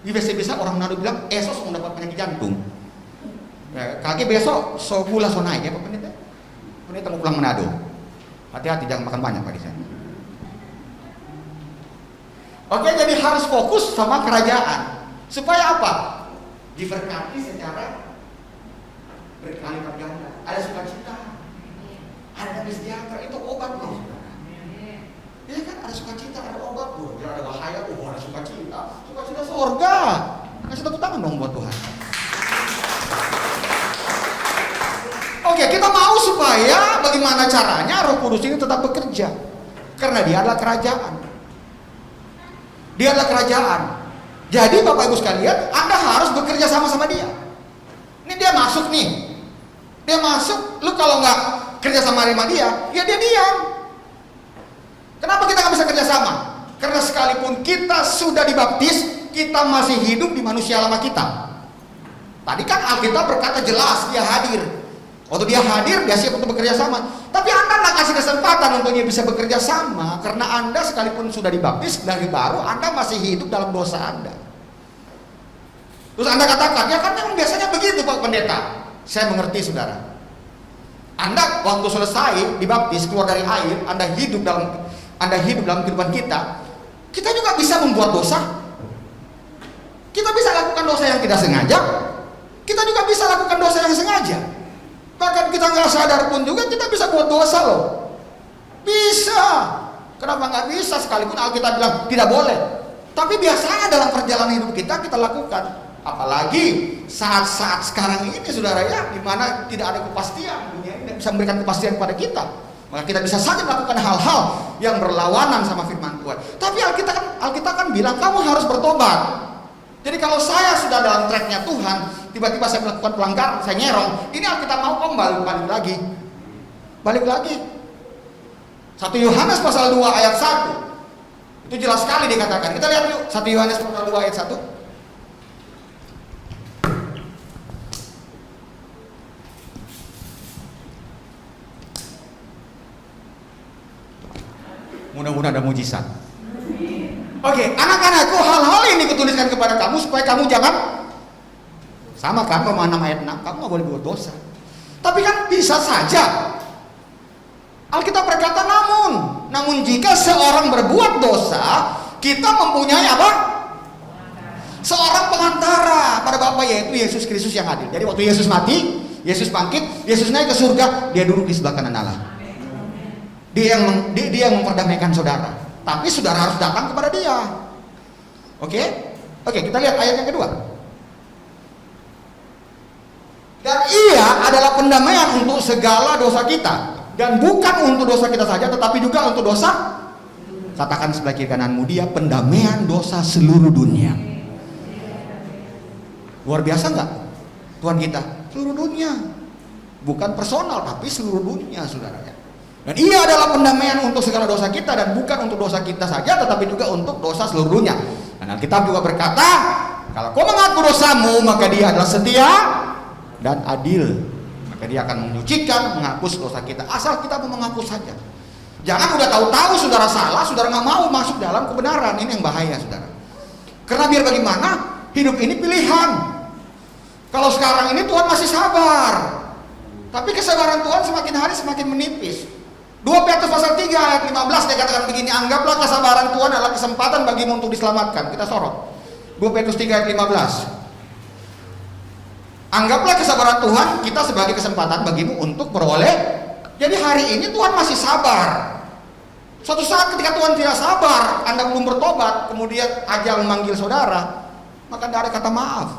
biasa-biasa orang Manado bilang esos mau dapat penyakit jantung. Ya, kaki besok so gula so naik ya Pak Pendeta. Pendeta mau pulang Manado. Hati-hati jangan makan banyak Pak di sana. Oke, jadi harus fokus sama kerajaan. Supaya apa? Diberkati secara berkali-kali ganda. Ada sukacita, ada damai sejahtera, itu obat loh. Ya kan, ada sukacita, ada obat loh. Jangan ada bahaya, ada sukacita. Sukacita surga. Kasih tepuk tangan dong buat Tuhan. Oke, kita mau supaya bagaimana caranya Roh Kudus ini tetap bekerja. Karena dia adalah kerajaan. Dia adalah kerajaan. Jadi Bapak Ibu sekalian, Anda harus bekerja sama-sama dia. Ini dia masuk nih. Dia masuk, lu kalau nggak kerja sama dia, ya dia diam. Kenapa kita nggak bisa kerja sama? Karena sekalipun kita sudah dibaptis, kita masih hidup di manusia lama kita. Tadi kan Alkitab berkata jelas, dia hadir. Waktu dia hadir, dia siap untuk bekerja sama. Tapi Anda nggak kasih kesempatan untuk dia bisa bekerja sama, karena Anda sekalipun sudah dibaptis dari baru, Anda masih hidup dalam dosa Anda. Terus Anda katakan, ya kan memang biasanya begitu Pak Pendeta. Saya mengerti saudara. Anda waktu selesai dibaptis keluar dari air, Anda hidup dalam kehidupan kita juga bisa membuat dosa. Kita bisa lakukan dosa yang tidak sengaja, kita juga bisa lakukan dosa yang sengaja. Bahkan kita nggak sadar pun juga kita bisa buat dosa loh. Bisa. Kenapa nggak bisa? Sekalipun Alkitab bilang tidak boleh. Tapi biasanya dalam perjalanan hidup kita lakukan. Apalagi saat-saat sekarang ini, saudara ya, di mana tidak ada kepastian, dunia ini tidak bisa memberikan kepastian kepada kita. Maka kita bisa saja melakukan hal-hal yang berlawanan sama firman Tuhan. Tapi Alkitab kan bilang kamu harus bertobat. Jadi kalau saya sudah dalam tracknya Tuhan, tiba-tiba saya melakukan pelanggaran, saya nyerong, ini Alkitab mau balik lagi. 1 Yohanes pasal 2 ayat 1. Itu jelas sekali dikatakan. Kita lihat yuk 1 Yohanes pasal 2 ayat 1. Mudah-mudahan ada mujizat. Oke, anak-anakku, hal-hal ini kutuliskan kepada kamu supaya kamu jangan sama kan Roma 6 ayat 6, kamu nggak boleh buat dosa. Tapi kan bisa saja Alkitab berkata namun jika seorang berbuat dosa, kita mempunyai apa? Seorang pengantara pada Bapa, yaitu Yesus Kristus yang adil. Jadi waktu Yesus mati, Yesus bangkit, Yesus naik ke surga, dia duduk di sebelah kanan Allah. Dia yang memperdamaikan saudara. Tapi saudara harus datang kepada dia. Oke, kita lihat ayat yang kedua. Dan ia adalah pendamaian untuk segala dosa kita. Dan bukan untuk dosa kita saja, tetapi juga untuk dosa, katakan sebelah kiri kananmu, dia pendamaian dosa seluruh dunia. Luar biasa nggak Tuhan kita? Seluruh dunia. Bukan personal, tapi seluruh dunia, saudara. Dan ia adalah pendamaian untuk segala dosa kita, dan bukan untuk dosa kita saja, tetapi juga untuk dosa seluruhnya. Dan Alkitab juga berkata, kalau kau mengaku dosamu, maka dia adalah setia dan adil. Maka dia akan menyucikan, menghapus dosa kita. Asal kita mau mengaku saja. Jangan udah tahu-tahu saudara salah, saudara nggak mau masuk dalam kebenaran. Ini yang bahaya, saudara. Karena biar bagaimana, hidup ini pilihan. Kalau sekarang ini Tuhan masih sabar, tapi kesabaran Tuhan semakin hari semakin menipis. 2 Petrus pasal 3 ayat 15 dikatakan begini, anggaplah kesabaran Tuhan adalah kesempatan bagimu untuk diselamatkan. Kita sorot 2 Petrus 3 ayat 15. Anggaplah kesabaran Tuhan kita sebagai kesempatan bagimu untuk beroleh. Jadi hari ini Tuhan masih sabar. Suatu saat ketika Tuhan tidak sabar, Anda belum bertobat, kemudian ajal memanggil saudara, maka tidak ada kata maaf.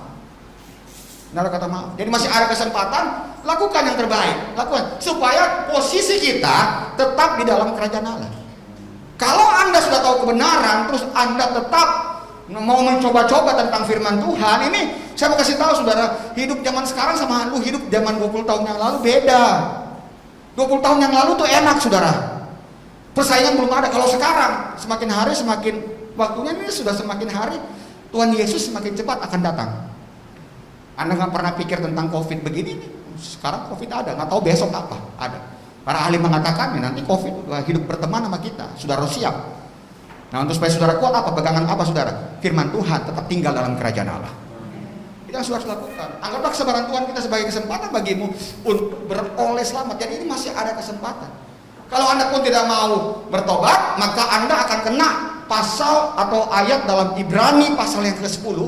Tidak ada kata maaf. Jadi masih ada kesempatan, lakukan yang terbaik, lakukan supaya posisi kita tetap di dalam kerajaan Allah. Kalau Anda sudah tahu kebenaran, terus Anda tetap mau mencoba-coba tentang firman Tuhan, ini saya mau kasih tahu saudara, hidup zaman sekarang sama lu hidup zaman 20 tahun yang lalu beda. 20 tahun yang lalu tuh enak, saudara. Persaingan belum ada. Kalau sekarang semakin hari semakin waktunya ini sudah semakin hari, Tuhan Yesus semakin cepat akan datang. Anda nggak pernah pikir tentang COVID begini nih. Sekarang COVID ada, nggak tahu besok apa ada. Para ahli mengatakan nanti COVID hidup berteman sama kita. Saudara siap. Nah, untuk supaya saudara kuat apa? Pegangan apa saudara? Firman Tuhan tetap tinggal dalam kerajaan Allah. Kita harus lakukan. Anggaplah kesabaran Tuhan kita sebagai kesempatan bagimu untuk beroleh selamat. Jadi ini masih ada kesempatan. Kalau Anda pun tidak mau bertobat, maka Anda akan kena pasal atau ayat dalam Ibrani pasal yang ke-10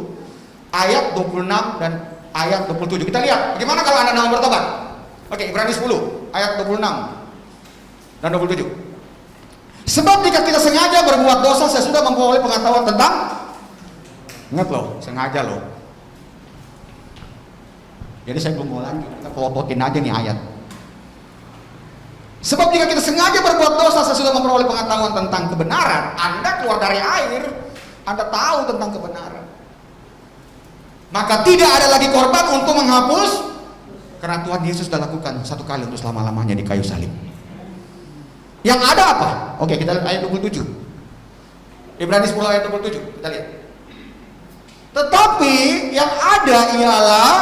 ayat 26 dan ayat 27. Kita lihat bagaimana kalau Anda mau bertobat. Oke, Ibrani 10 ayat 26 dan 27. Sebab jika kita sengaja berbuat dosa sesudah memperoleh pengetahuan tentang, ingat loh, sengaja loh. Jadi saya belum mau lagi, kita pelototin aja nih ayat. Sebab jika kita sengaja berbuat dosa sesudah memperoleh pengetahuan tentang kebenaran, Anda keluar dari air, Anda tahu tentang kebenaran, maka tidak ada lagi korban untuk menghapus, karena Tuhan Yesus sudah lakukan satu kali untuk selama-lamanya di kayu salib. Yang ada apa? Oke, kita lihat ayat 27. Ibrani 10 ayat 27, kita lihat. Tetapi yang ada ialah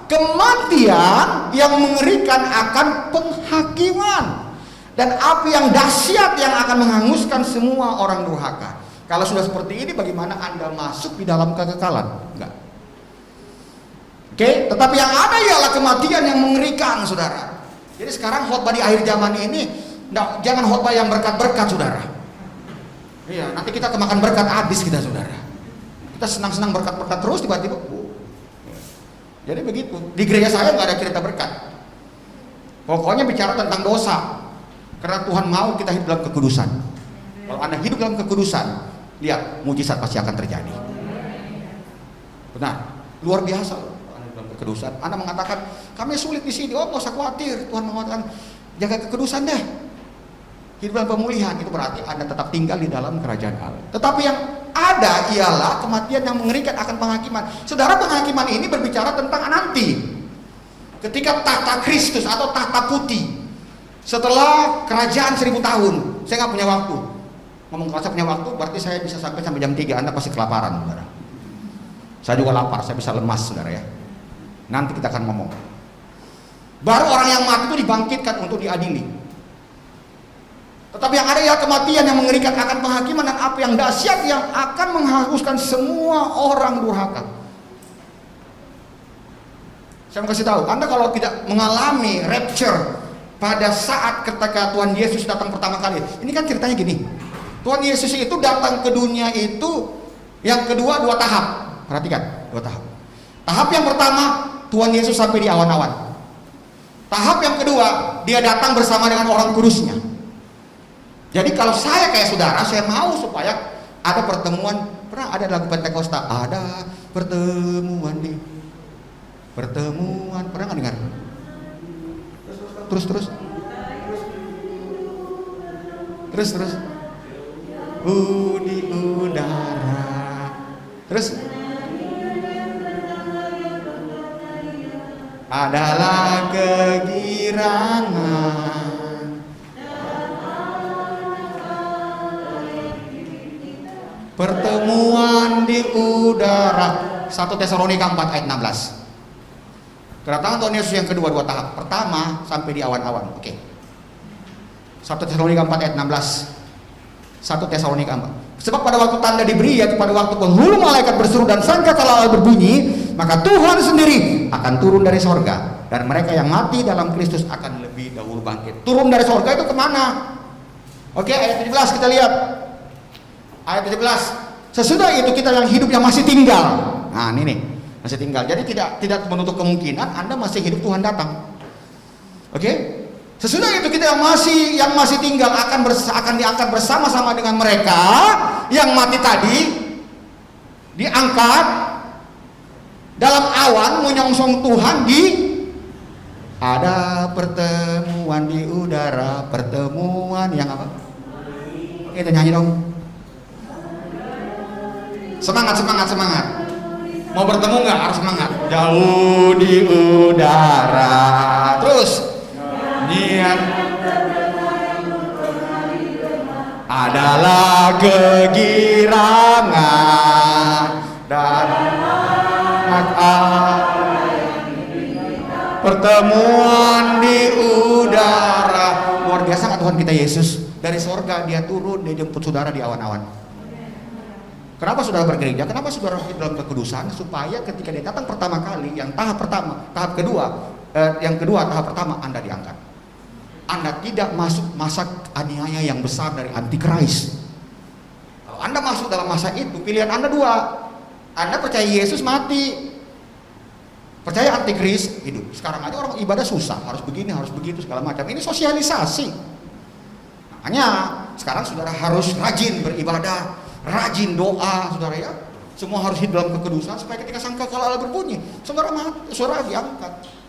kematian yang mengerikan akan penghakiman, dan api yang dahsyat yang akan menghanguskan semua orang durhaka. Kalau sudah seperti ini, bagaimana Anda masuk di dalam kekekalan? Enggak. Oke, tetapi yang ada ialah kematian yang mengerikan, saudara. Jadi sekarang khotbah di akhir zaman ini, jangan khotbah yang berkat-berkat, saudara. Iya, nanti kita kemakan berkat habis kita, saudara. Kita senang-senang berkat-berkat terus, tiba-tiba. Jadi begitu. Di gereja saya nggak ada cerita berkat. Pokoknya bicara tentang dosa. Karena Tuhan mau kita hidup dalam kekudusan. Kalau Anda hidup dalam kekudusan, lihat mujizat pasti akan terjadi. Benar, luar biasa. Dalam kekudusan, Anda mengatakan kami sulit di sini. Oh, nggak usah khawatir. Tuhan mengatakan jaga kekudusan deh. Hidup dalam pemulihan, itu berarti Anda tetap tinggal di dalam kerajaan Allah. Tetapi yang ada ialah kematian yang mengerikan akan penghakiman. Saudara, penghakiman ini berbicara tentang nanti. Ketika tahta Kristus atau tahta putih, setelah kerajaan 1000 tahun, saya nggak punya waktu. Ngomong kalau saya punya waktu, berarti saya bisa sampai jam 3. Anda pasti kelaparan, saudara. Saya juga lapar, saya bisa lemas, saudara ya. Nanti kita akan ngomong. Baru orang yang mati itu dibangkitkan untuk diadili. Tetapi yang ada ya kematian yang mengerikan akan penghakiman dan api yang dahsyat yang akan menghanguskan semua orang durhaka. Saya mau kasih tahu, Anda kalau tidak mengalami rapture pada saat ketika Tuhan Yesus datang pertama kali, ini kan ceritanya gini. Tuhan Yesus itu datang ke dunia itu yang kedua 2 tahap. Perhatikan, 2 tahap. Tahap yang pertama, Tuhan Yesus sampai di awan-awan. Tahap yang kedua, dia datang bersama dengan orang kudusnya. Jadi kalau saya kayak saudara, saya mau supaya ada pertemuan. Pernah ada lagu Pentakosta, ada pertemuan pernah nggak dengar? Terus di udara, terus adalah kegirangan. Pertemuan di udara. 1 Tesalonika 4 ayat 16. Kedatangan Tuhan Yesus yang kedua 2 tahap. Pertama sampai di awan-awan. Oke. 1 Tesalonika 4 ayat 16. 1 Tesalonika 4. Sebab pada waktu tanda diberi, yaitu pada waktu penghulu malaikat berseru dan sangkakala berbunyi, maka Tuhan sendiri akan turun dari sorga, dan mereka yang mati dalam Kristus akan lebih dahulu bangkit. Turun dari sorga itu kemana? Oke, ayat 17 kita lihat. Ayat 17, sesudah itu kita yang hidupnya masih tinggal. Nah ini nih, masih tinggal. Jadi tidak menutup kemungkinan Anda masih hidup, Tuhan datang. Oke? Sesudah itu kita yang masih tinggal akan diangkat bersama-sama dengan mereka yang mati tadi, diangkat dalam awan menyongsong Tuhan ada pertemuan di udara, pertemuan yang apa? Kita nyanyi dong. Semangat. Mau bertemu nggak? Harus semangat. Jauh di udara. Terus niat adalah kegirangan dan pertemuan di udara. Luar biasa nggak Tuhan kita Yesus? Dari sorga dia turun, dia jemput saudara di awan-awan. Kenapa saudara bergereja? Kenapa saudara hidup dalam kekudusan? Supaya ketika dia datang pertama kali, yang tahap pertama, tahap kedua, tahap pertama Anda diangkat. Anda tidak masuk masa aniaya yang besar dari antikris. Kalau Anda masuk dalam masa itu, pilihan Anda 2. Anda percaya Yesus mati, percaya antikris hidup. Sekarang aja orang ibadah susah, harus begini, harus begitu, segala macam. Ini sosialisasi. Makanya sekarang saudara harus rajin beribadah, rajin doa, saudara ya. Semua harus hidup dalam kekudusan supaya ketika sangkakala berbunyi, saudara diangkat.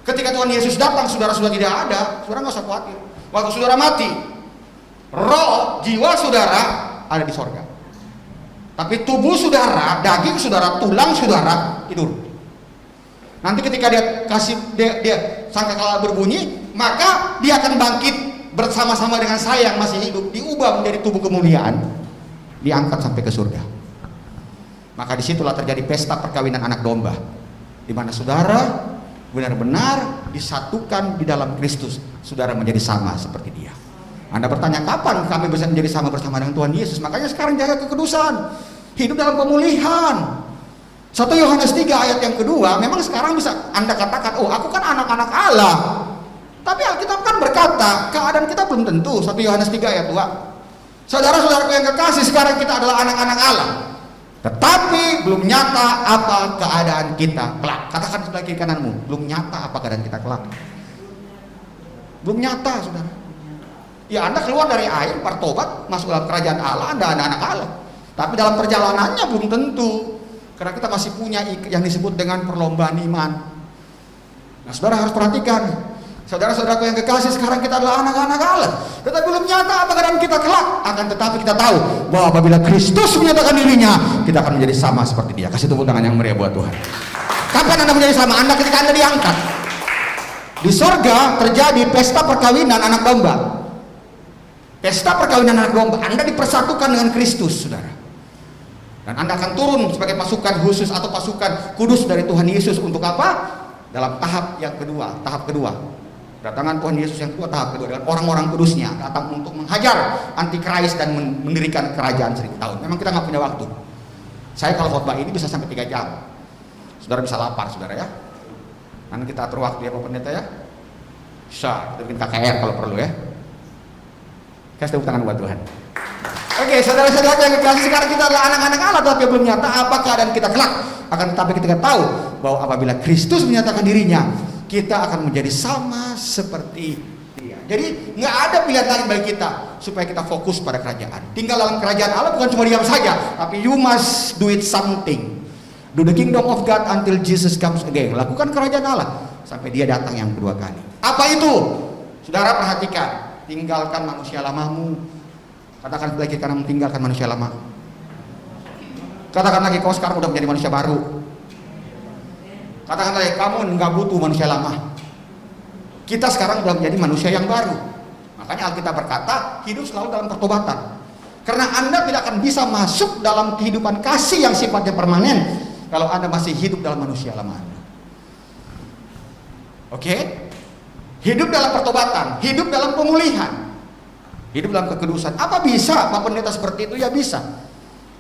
Ketika Tuhan Yesus datang, saudara sudah tidak ada, saudara nggak usah khawatir. Waktu saudara mati, roh, jiwa saudara ada di sorga. Tapi tubuh saudara, daging saudara, tulang saudara tidur. Nanti ketika dia sangkakala berbunyi, maka dia akan bangkit bersama-sama dengan saya yang masih hidup, diubah menjadi tubuh kemuliaan, diangkat sampai ke surga. Maka disitulah terjadi pesta perkawinan anak domba, di mana saudara benar-benar disatukan di dalam Kristus. Saudara menjadi sama seperti dia. Anda bertanya, kapan kami bisa menjadi sama bersama dengan Tuhan Yesus? Makanya sekarang jaga kekudusan, hidup dalam pemulihan. 1 Yohanes 3 ayat yang kedua, memang sekarang bisa Anda katakan, oh aku kan anak-anak Allah. Tapi Alkitab kan berkata, keadaan kita belum tentu. 1 Yohanes 3 ayat 2. Saudara-saudaraku yang kekasih, sekarang kita adalah anak-anak Allah. Tetapi belum nyata apa keadaan kita kelak. Katakan sebelah kiri kananmu, belum nyata apa keadaan kita kelak. Belum nyata, saudara. Ya Anda keluar dari air, bertobat, masuk dalam kerajaan Allah, Anda anak-anak Allah. Tapi dalam perjalanannya belum tentu. Karena kita masih punya yang disebut dengan perlombaan iman. Nah, saudara harus perhatikan. Saudara-saudaraku yang kekasih, sekarang kita adalah anak-anak Allah. Tetapi belum nyata apa keadaan kita kelak. Akan tetapi kita tahu bahwa apabila Kristus menyatakan dirinya, kita akan menjadi sama seperti Dia. Kasih tepuk tangan yang meriah buat Tuhan. Kapan Anda menjadi sama? Anda ketika Anda diangkat. Di sorga terjadi pesta perkawinan anak domba. Pesta perkawinan anak domba. Anda dipersatukan dengan Kristus, saudara. Dan Anda akan turun sebagai pasukan khusus atau pasukan kudus dari Tuhan Yesus untuk apa? Dalam tahap yang kedua, tahap kedua. Kedatangan Tuhan Yesus yang kedua, tahap kedua, dengan orang-orang kudusnya datang untuk menghajar antikris dan mendirikan kerajaan 1000 tahun. Memang kita nggak punya waktu. Saya kalau khotbah ini bisa sampai 3 jam. Saudara bisa lapar, saudara ya. Nanti kita atur waktu ya Pak Pendeta ya. Bisa, kita bikin KKR kalau perlu ya. Kasih tepuk tangan buat Tuhan. Oke, saudara-saudara yang kekasih, sekarang kita adalah anak-anak Allah, tapi belum nyata apa keadaan kita kelak. Akan tetapi kita tahu bahwa apabila Kristus menyatakan dirinya, kita akan menjadi sama seperti Dia. Jadi nggak ada pilihan lain bagi kita supaya kita fokus pada kerajaan. Tinggal dalam kerajaan Allah bukan cuma diam saja, tapi you must do it something. Do the kingdom of God until Jesus comes again. Lakukan kerajaan Allah sampai Dia datang yang kedua kali. Apa itu? Saudara perhatikan, tinggalkan manusia lamamu. Katakan sebelah kiri kanan, tinggalkan manusia lama. Katakan lagi, kau sekarang udah menjadi manusia baru. Katakan lagi, kamu nggak butuh manusia lama. Kita sekarang sudah menjadi manusia yang baru. Makanya Alkitab berkata, hidup selalu dalam pertobatan. Karena Anda tidak akan bisa masuk dalam kehidupan kasih yang sifatnya permanen kalau Anda masih hidup dalam manusia lama Anda. Oke? Hidup dalam pertobatan, hidup dalam pemulihan, hidup dalam kekudusan. Apa bisa Pak Pendeta seperti itu? Ya bisa.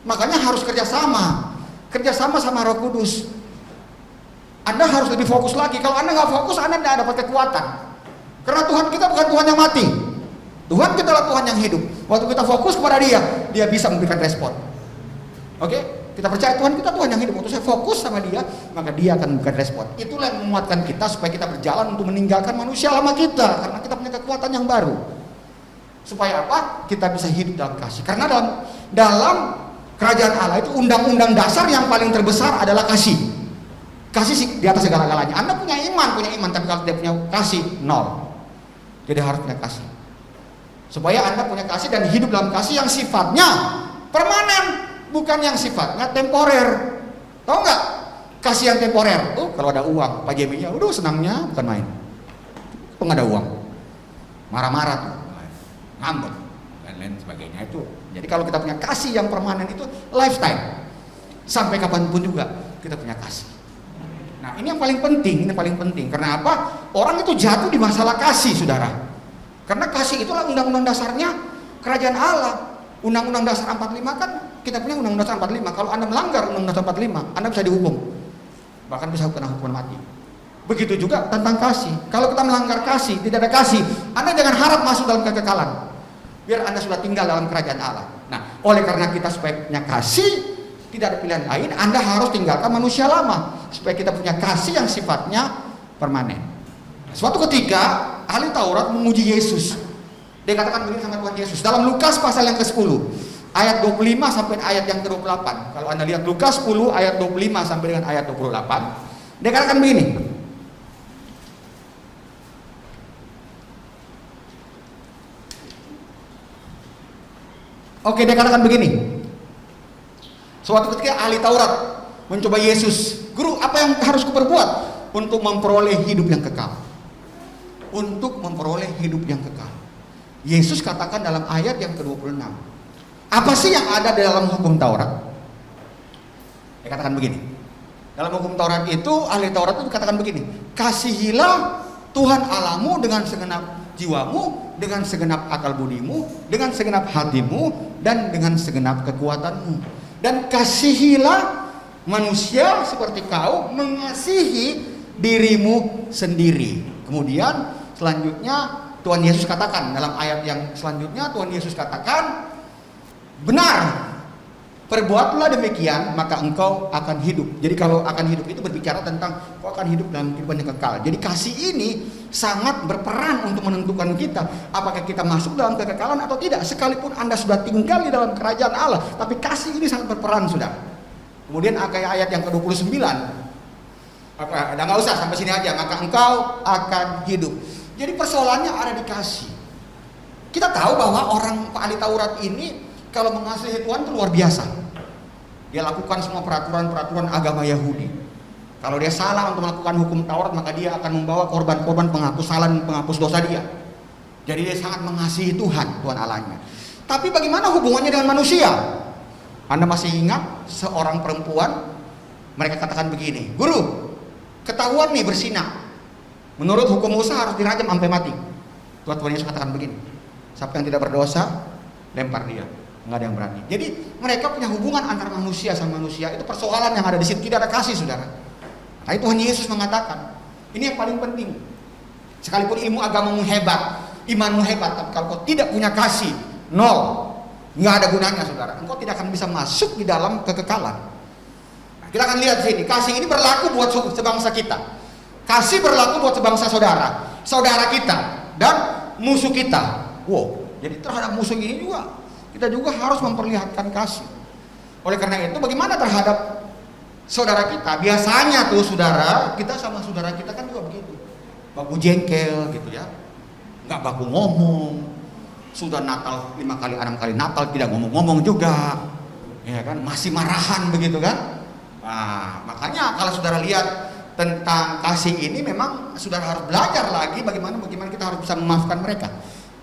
Makanya harus kerjasama sama Roh Kudus. Anda harus lebih fokus lagi. Kalau Anda nggak fokus, Anda tidak dapat kekuatan. Karena Tuhan kita bukan Tuhan yang mati. Tuhan kita adalah Tuhan yang hidup. Waktu kita fokus kepada Dia bisa memberikan respon. Oke? Kita percaya Tuhan kita Tuhan yang hidup. Waktu saya fokus sama Dia, maka Dia akan memberikan respon. Itulah yang menguatkan kita supaya kita berjalan untuk meninggalkan manusia lama kita. Karena kita punya kekuatan yang baru. Supaya apa? Kita bisa hidup dalam kasih. Karena dalam kerajaan Allah itu undang-undang dasar yang paling terbesar adalah kasih. Kasih di atas segala-galanya. Anda punya iman, tapi kalau tidak punya kasih, nol. Jadi harus punya kasih. Supaya Anda punya kasih dan hidup dalam kasih yang sifatnya permanen, bukan yang sifatnya temporer. Tahu nggak? Kasih yang temporer. Kalau ada uang, Pak Jeminya, senangnya bukan main. Nggak ada uang, marah-marah tuh, ngambek dan lain sebagainya itu. Jadi kalau kita punya kasih yang permanen itu lifetime, sampai kapanpun juga kita punya kasih. Nah ini yang paling penting, Karena apa? Orang itu jatuh di masalah kasih, saudara. Karena kasih itulah undang-undang dasarnya kerajaan Allah. Undang-undang dasar 45 kan kita punya undang-undang dasar 45. Kalau Anda melanggar undang-undang dasar 45, Anda bisa dihukum. Bahkan bisa kena hukuman mati. Begitu juga tentang kasih. Kalau kita melanggar kasih, tidak ada kasih, Anda jangan harap masuk dalam kekekalan. Biar Anda sudah tinggal dalam kerajaan Allah. Nah, oleh karena kita supaya punya kasih, tidak ada pilihan lain, Anda harus tinggalkan manusia lama supaya kita punya kasih yang sifatnya permanen. Suatu ketika ahli Taurat menguji Yesus. Dia katakan begini sama Tuhan Yesus dalam Lukas pasal yang ke-10 ayat 25 sampai ayat yang ke-28. Kalau Anda lihat Lukas 10 ayat 25 sampai dengan ayat 28, dia katakan begini. Oke, dia katakan begini. Suatu ketika ahli Taurat mencoba Yesus, "Guru, apa yang harus kuperbuat untuk memperoleh hidup yang kekal?" Untuk memperoleh hidup yang kekal. Yesus katakan dalam ayat yang ke-26, apa sih yang ada di dalam hukum Taurat? Dia katakan begini. Dalam hukum Taurat itu, ahli Taurat itu katakan begini, "Kasihilah Tuhan Allahmu dengan segenap jiwamu, dengan segenap akal budimu, dengan segenap hatimu, dan dengan segenap kekuatanmu. Dan kasihilah manusia seperti kau mengasihi dirimu sendiri. Kemudian selanjutnya Tuhan Yesus katakan dalam ayat yang selanjutnya, Tuhan Yesus katakan, benar, perbuatlah demikian maka engkau akan hidup. Jadi kalau akan hidup itu berbicara tentang kau akan hidup dalam kehidupan yang kekal. Jadi kasih ini sangat berperan untuk menentukan kita apakah kita masuk dalam kekekalan atau tidak. Sekalipun Anda sudah tinggal di dalam kerajaan Allah, tapi kasih ini sangat berperan, saudara. Kemudian ayat yang ke-29, nggak usah sampai sini aja, maka engkau akan hidup. Jadi persoalannya ada di kasih. Kita tahu bahwa orang ahli Taurat ini kalau mengasihi Tuhan itu luar biasa. Dia lakukan semua peraturan-peraturan agama Yahudi. Kalau dia salah untuk melakukan hukum Taurat, maka dia akan membawa korban-korban penghapus salah dan penghapus dosa dia. Jadi dia sangat mengasihi Tuhan Allahnya. Tapi bagaimana hubungannya dengan manusia? Anda masih ingat seorang perempuan, mereka katakan begini, guru, ketahuan nih berzina. Menurut hukum Musa harus dirajam sampai mati. Tuhan Yesus katakan begini, siapa yang tidak berdosa, lempar dia. Nggak ada yang berani. Jadi mereka punya hubungan antara manusia sama manusia. Itu persoalan yang ada di situ. Tidak ada kasih, saudara. Nah, Tuhan Yesus mengatakan, ini yang paling penting. Sekalipun ilmu agamamu hebat, imanmu hebat, tapi kalau kau tidak punya kasih, nol, nggak ada gunanya, saudara. Engkau tidak akan bisa masuk di dalam kekekalan. Nah, kita akan lihat sini. Kasih ini berlaku buat sebangsa kita. Kasih berlaku buat sebangsa saudara, saudara kita, dan musuh kita. Wow. Jadi terhadap musuh ini juga kita juga harus memperlihatkan kasih. Oleh karena itu, bagaimana terhadap saudara kita? Biasanya tuh saudara, kita sama saudara kita kan juga begitu. Baku jengkel gitu ya. Nggak baku ngomong. Sudah Natal 5 kali, 6 kali Natal tidak ngomong-ngomong juga. Ya kan, masih marahan begitu kan? Nah, makanya kalau saudara lihat tentang kasih ini, memang saudara harus belajar lagi bagaimana kita harus bisa memaafkan mereka.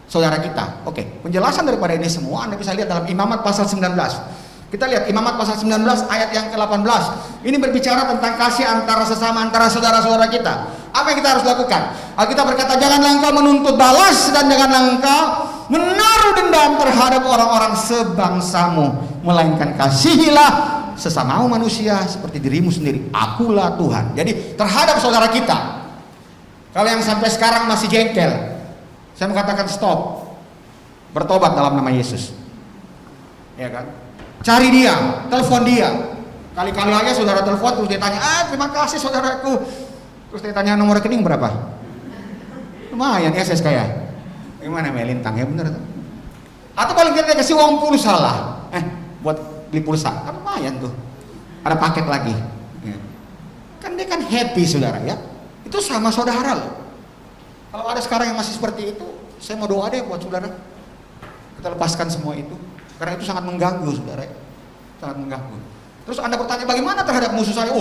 Saudara kita. Oke, penjelasan daripada ini semua Anda bisa lihat dalam Imamat pasal 19. Kita lihat Imamat pasal 19 ayat yang ke-18. Ini berbicara tentang kasih antara sesama, antara saudara-saudara kita. Apa yang kita harus lakukan? Alkitab berkata, janganlah engkau menuntut balas dan janganlah engkau menaruh dendam terhadap orang-orang sebangsamu, melainkan kasihilah sesamamu manusia seperti dirimu sendiri. Akulah Tuhan. Jadi terhadap saudara kita, kalau yang sampai sekarang masih jengkel, saya mengatakan stop, bertobat dalam nama Yesus, ya kan? Cari dia, telepon dia. Kali-kali aja saudara telepon terus dia tanya, terima kasih saudaraku. Terus dia tanya nomor rekening berapa? Lumayan SS kayak. Gimana melintang ya bener tuh? Atau paling tidak dia kasih uang pulsa lah, buat beli pulsa, kan lumayan tuh. Ada paket lagi. Ya. Kan dia kan happy saudara ya. Itu sama saudara loh. Kalau ada sekarang yang masih seperti itu, saya mau doa deh buat saudara. Kita lepaskan semua itu, karena itu sangat mengganggu saudara, sangat mengganggu. Terus Anda bertanya bagaimana terhadap musuh saya?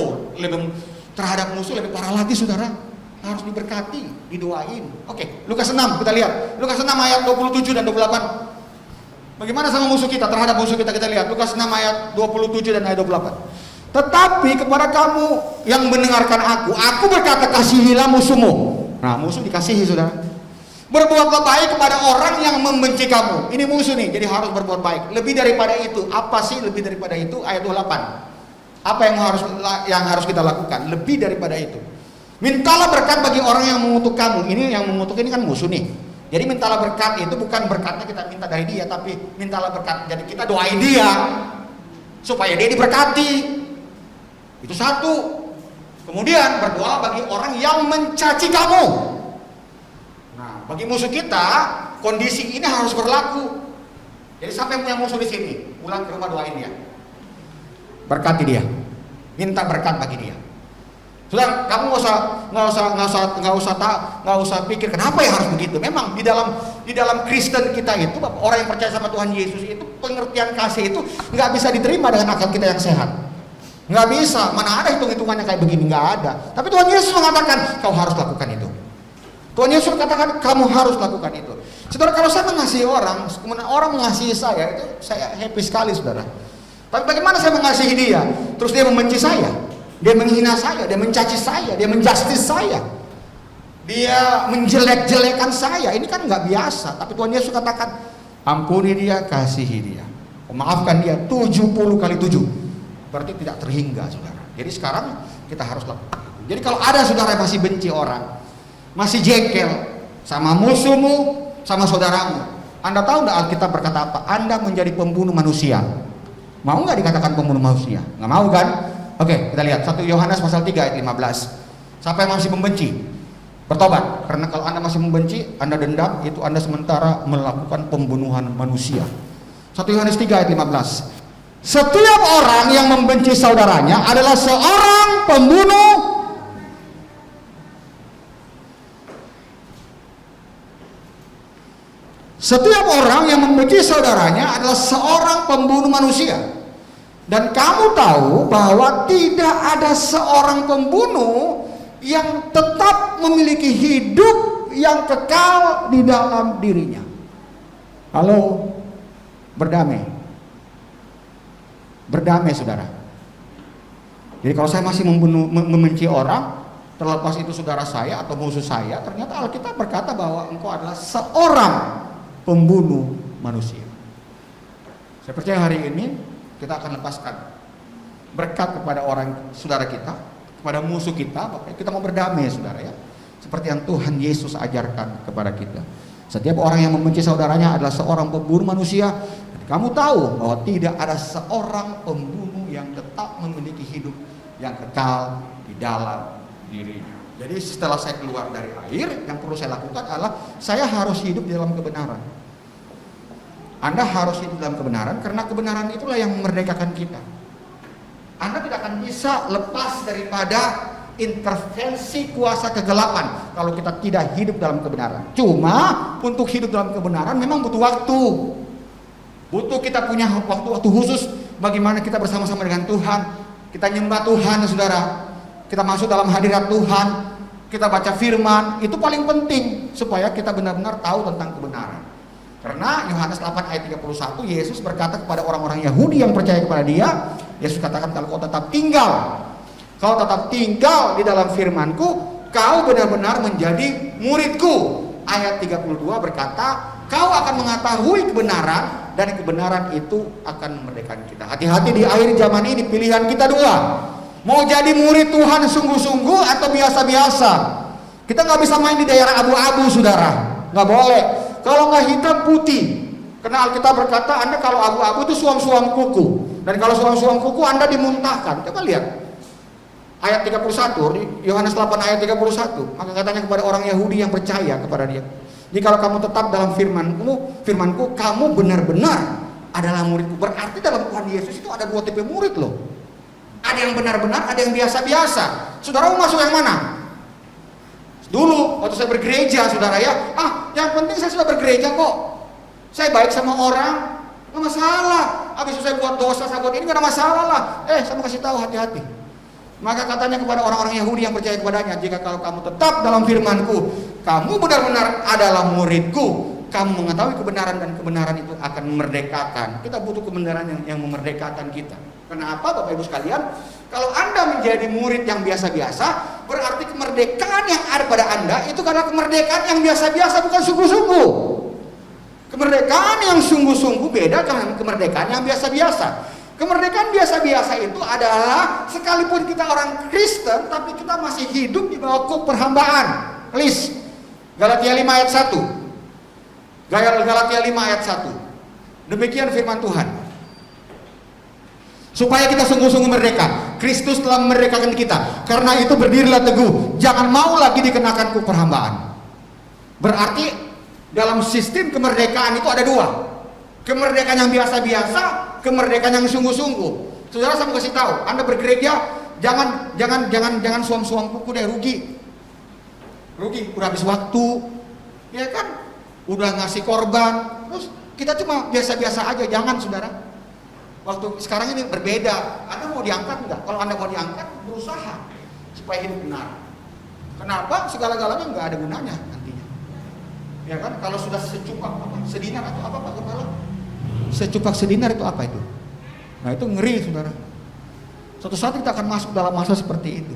Terhadap musuh lebih parah lagi saudara, harus diberkati, didoain. Oke, Lukas 6 kita lihat, Lukas 6 ayat 27 dan 28. Bagaimana sama musuh kita, terhadap musuh kita lihat, Lukas 6 ayat 27 dan ayat 28. Tetapi kepada kamu yang mendengarkan aku berkata kasihilah musuhmu. Nah, musuh dikasihi saudara. Berbuatlah baik kepada orang yang membenci kamu. Ini musuh nih, jadi harus berbuat baik. Lebih daripada itu, apa sih lebih daripada itu? Ayat 28. Apa yang harus kita lakukan? Lebih daripada itu. Mintalah berkat bagi orang yang mengutuk kamu. Ini yang mengutuk ini kan musuh nih. Jadi mintalah berkat itu bukan berkatnya kita minta dari dia, tapi mintalah berkat. Jadi kita doain dia supaya dia diberkati. Itu satu. Kemudian berdoa bagi orang yang mencaci kamu. Nah, bagi musuh kita kondisi ini harus berlaku. Jadi siapa yang punya musuh di sini, pulang ke rumah doain dia, berkati dia, minta berkat bagi dia. Saudara, kamu nggak usah pikir kenapa ya harus begitu. Memang di dalam Kristen kita itu, orang yang percaya sama Tuhan Yesus itu, pengertian kasih itu nggak bisa diterima dengan akal kita yang sehat. Nggak bisa, mana ada hitung-hitungannya kayak begini, nggak ada. Tapi Tuhan Yesus mengatakan kau harus lakukan itu. Tuhan Yesus katakan kamu harus lakukan itu. Saudara, kalau saya mengasihi orang, kemudian orang mengasihi saya, itu saya happy sekali saudara. Tapi bagaimana saya mengasihi dia, terus dia membenci saya, dia menghina saya, dia mencaci saya, dia menjustis saya, dia menjelek-jelekan saya, ini kan nggak biasa. Tapi Tuhan Yesus katakan ampuni dia, kasihi dia, maafkan dia 70 kali 7. Berarti tidak terhingga saudara. Jadi sekarang kita harus lakukan. Jadi kalau ada saudara yang masih benci orang, masih jengkel sama musuhmu, sama saudaramu, Anda tahu nggak Alkitab berkata apa? Anda menjadi pembunuh manusia. Mau nggak dikatakan pembunuh manusia? Nggak mau kan? Oke, kita lihat 1 Yohanes pasal 3 ayat 15. Siapa yang masih membenci, bertobat. Karena kalau Anda masih membenci, Anda dendam, itu Anda sementara melakukan pembunuhan manusia. 1 Yohanes 3 ayat 15. Setiap orang yang membenci saudaranya adalah seorang pembunuh. Setiap orang yang membenci saudaranya adalah seorang pembunuh manusia. Dan kamu tahu bahwa tidak ada seorang pembunuh yang tetap memiliki hidup yang kekal di dalam dirinya. Halo, berdamai. Berdamai saudara. Jadi kalau saya masih membenci orang, terlepas itu saudara saya atau musuh saya, ternyata Alkitab berkata bahwa engkau adalah seorang pembunuh manusia. Saya percaya hari ini kita akan lepaskan berkat kepada orang saudara kita, kepada musuh kita. Kita mau berdamai saudara ya, seperti yang Tuhan Yesus ajarkan kepada kita. Setiap orang yang membenci saudaranya adalah seorang pembunuh manusia. Kamu tahu bahwa tidak ada seorang pembunuh yang tetap memiliki hidup yang kekal di dalam dirinya. Jadi setelah saya keluar dari air, yang perlu saya lakukan adalah saya harus hidup di dalam kebenaran. Anda harus hidup dalam kebenaran, karena kebenaran itulah yang memerdekakan kita. Anda tidak akan bisa lepas daripada intervensi kuasa kegelapan kalau kita tidak hidup dalam kebenaran. Cuma untuk hidup dalam kebenaran memang butuh waktu. Butuh kita punya waktu-waktu khusus bagaimana kita bersama-sama dengan Tuhan. Kita nyembah Tuhan saudara. Kita masuk dalam hadirat Tuhan. Kita baca firman. Itu paling penting supaya kita benar-benar tahu tentang kebenaran. Karena Yohanes 8 ayat 31 Yesus berkata kepada orang-orang Yahudi yang percaya kepada dia. Yesus katakan, kalau kau tetap tinggal di dalam firman-Ku, kau benar-benar menjadi murid-Ku. Ayat 32 berkata, kau akan mengetahui kebenaran, dan kebenaran itu akan memerdekakan kita. Hati-hati di akhir zaman ini, pilihan kita dua. Mau jadi murid Tuhan sungguh-sungguh atau biasa-biasa. Kita nggak bisa main di daerah abu-abu saudara, nggak boleh. Kalau nggak hitam putih, karena Alkitab berkata Anda kalau abu-abu itu suam-suam kuku, dan kalau suam-suam kuku Anda dimuntahkan. Coba lihat ayat 31 di Yohanes 8 ayat 31. Maka katanya kepada orang Yahudi yang percaya kepada dia, jadi kalau kamu tetap dalam firmanku, kamu benar-benar adalah muridku. Berarti dalam Tuhan Yesus itu ada dua tipe murid loh. Ada yang benar-benar, ada yang biasa-biasa. Saudara mau masuk yang mana? Dulu waktu saya bergereja saudara ya, yang penting saya sudah bergereja kok. Saya baik sama orang, nggak masalah. Habis itu saya buat dosa, saya buat ini nggak ada masalah lah. Saya mau kasih tahu hati-hati. Maka katanya kepada orang-orang Yahudi yang percaya kepadanya, jika kalau kamu tetap dalam firman-Ku, kamu benar-benar adalah murid-Ku. Kamu mengetahui kebenaran, dan kebenaran itu akan memerdekakan. Kita butuh kebenaran yang memerdekakan kita. Kenapa Bapak Ibu sekalian? Kalau Anda menjadi murid yang biasa-biasa, berarti kemerdekaan yang ada pada Anda itu karena kemerdekaan yang biasa-biasa, bukan sungguh-sungguh. Kemerdekaan yang sungguh-sungguh beda dengan kemerdekaan yang biasa-biasa. Kemerdekaan biasa-biasa itu adalah sekalipun kita orang Kristen, tapi kita masih hidup di bawah perhambaan. Please, Galatia 5 ayat 1. Galatia 5 ayat 1. Demikian firman Tuhan. Supaya kita sungguh-sungguh merdeka. Kristus telah memerdekakan kita. Karena itu berdirilah teguh. Jangan mau lagi dikenakan perhambaan. Berarti dalam sistem kemerdekaan itu ada dua. Kemerdekaan yang biasa-biasa, kemerdekaan yang sungguh-sungguh. Saudara, saya mau kasih tahu, Anda bergereja jangan suam-suam kuku deh, rugi, udah habis waktu, ya kan, udah ngasih korban, terus kita cuma biasa-biasa aja. Jangan saudara. Waktu sekarang ini berbeda. Anda mau diangkat enggak? Kalau Anda mau diangkat, berusaha supaya hidup benar. Kenapa? Segala-galanya nggak ada gunanya nantinya. Ya kan? Kalau sudah secupak sedinar atau apa Pak Kepala? Secupak sedinar itu apa itu? Nah itu ngeri saudara. Suatu saat kita akan masuk dalam masa seperti itu.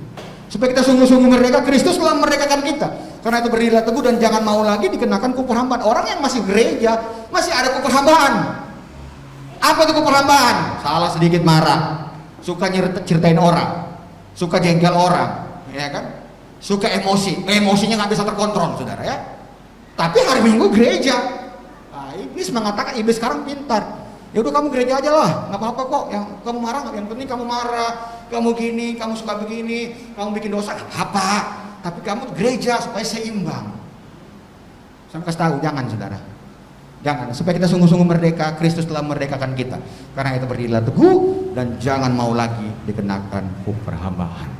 Supaya kita sungguh-sungguh merdeka, Kristus telah memerdekakan kita. Karena itu berdirilah teguh dan jangan mau lagi dikenakan perhambaan. Orang yang masih gereja masih ada perhambaan. Apa itu perhambaan? Salah sedikit marah, suka ceritain orang. suka jengkel orang, ya kan? Suka emosinya nggak bisa terkontrol, saudara ya. Tapi hari Minggu gereja. Nah, iblis mengatakan, iblis sekarang pintar. Ya udah kamu gereja aja lah, nggak apa-apa kok. Yang kamu marah, yang penting kamu marah, kamu gini, kamu suka begini, kamu bikin dosa, nggak apa-apa. Tapi kamu gereja supaya seimbang. Saya kasih tahu, jangan saudara. Jangan, supaya kita sungguh-sungguh merdeka. Kristus telah merdekakan kita. Karena kita berdirilah teguh dan jangan mau lagi dikenakan hukum perhambaan.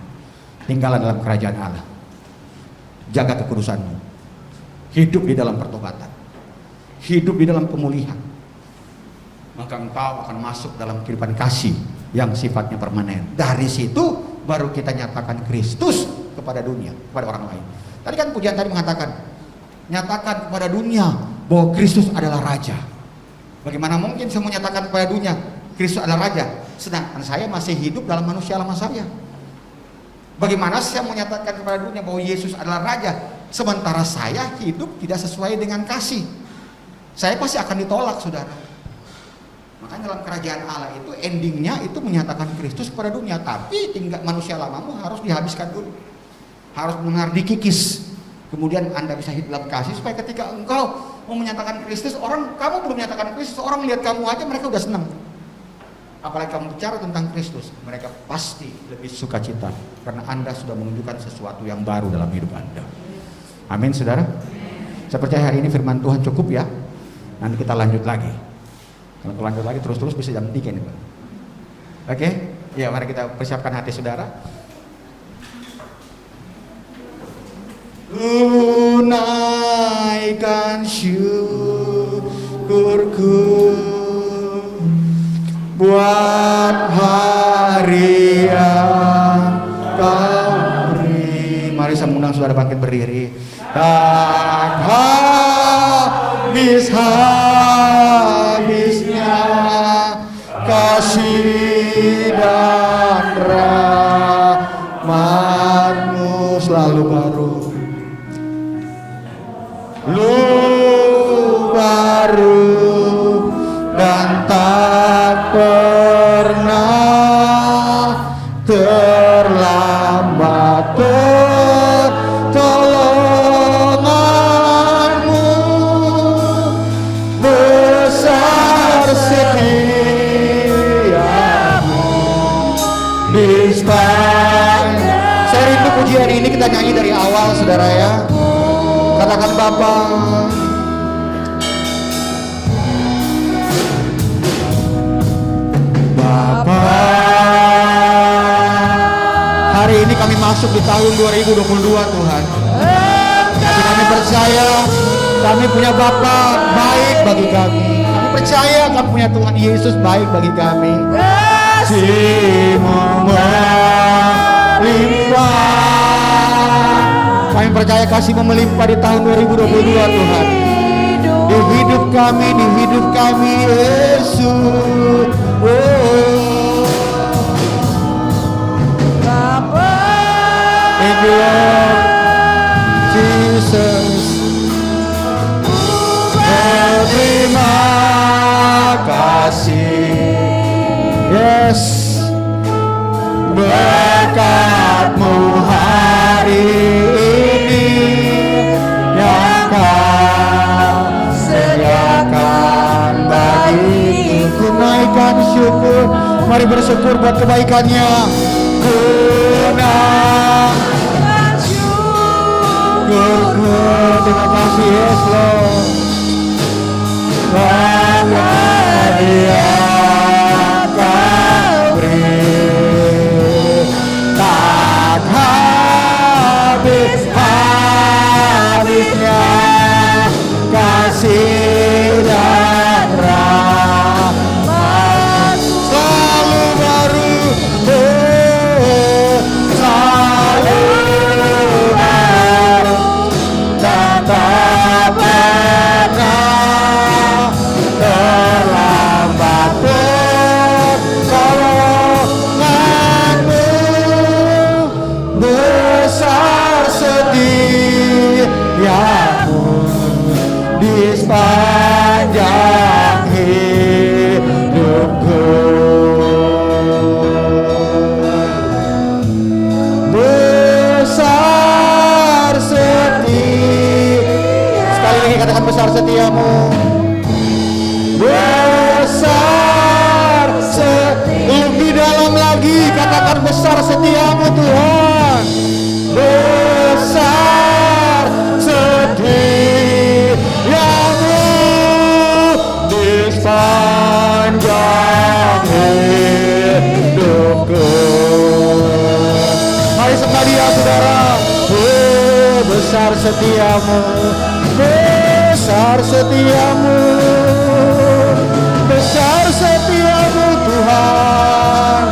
Tinggallah dalam kerajaan Allah. Jaga kekudusanmu. Hidup di dalam pertobatan. Hidup di dalam pemulihan. Maka engkau akan masuk dalam kehidupan kasih yang sifatnya permanen. Dari situ baru kita nyatakan Kristus kepada dunia, kepada orang lain. Tadi kan pujian tadi mengatakan, nyatakan kepada dunia bahwa Kristus adalah Raja. Bagaimana mungkin saya menyatakan kepada dunia Kristus adalah Raja, sedangkan saya masih hidup dalam manusia lama saya? Bagaimana saya menyatakan kepada dunia bahwa Yesus adalah Raja, sementara saya hidup tidak sesuai dengan kasih? Saya pasti akan ditolak, saudara. Makanya dalam kerajaan Allah itu endingnya itu menyatakan Kristus kepada dunia, tapi tinggal manusia lamamu harus dihabiskan dulu, harus benar dikikis. Kemudian Anda bisa hidup dalam kasih, supaya ketika engkau mau menyatakan Kristus, kamu belum menyatakan Kristus, orang lihat kamu aja mereka udah senang. Apalagi kamu bicara tentang Kristus, mereka pasti lebih sukacita karena Anda sudah menunjukkan sesuatu yang baru dalam hidup Anda. Amin, saudara. Saya percaya hari ini firman Tuhan cukup ya. Nanti kita lanjut lagi. Kalau lanjut lagi terus-terus bisa jam 3 nih, Pak. Oke? Ya, mari kita persiapkan hati saudara. Tunaikan syukurku buat hari yang kau beri. Mari saya mengundang saudara bangkit berdiri. Tak habisnya kasih dan rahmat-Mu selalu baru. Lu baru dan tak pernah terlambat. Pertolongan-Mu besar setia-Mu di sepanjang. Saya rindu pujian ini kita nyanyi dari awal, saudara ya. Katakan Bapa. Bapa, hari ini kami masuk di tahun 2022 Tuhan. Tapi kami percaya kami punya Bapa baik bagi kami. Kami percaya kami punya Tuhan Yesus baik bagi kami. Kasih-Mu melimpah. Kami percaya kasih-Mu melimpah di tahun 2022 Tuhan. Di hidup kami Yesus. Thank you Lord Jesus. Terima kasih. Yes. Berkat-Mu hari ini yang Kau sediakan bagiku. Tunaikan syukur. Mari bersyukur buat kebaikannya. Tunaikan syukurku. Terima kasih Yes Lord. Bahwa Dia Kau beri tak habisnya kasih dan rahmat selalu baru, selalu baru dan tak pernah setiamu Tuhan, besar setiamu di sepanjang hidupku. Mari sembah Dia saudara. Besar setiamu, besar setiamu, besar setiamu Tuhan.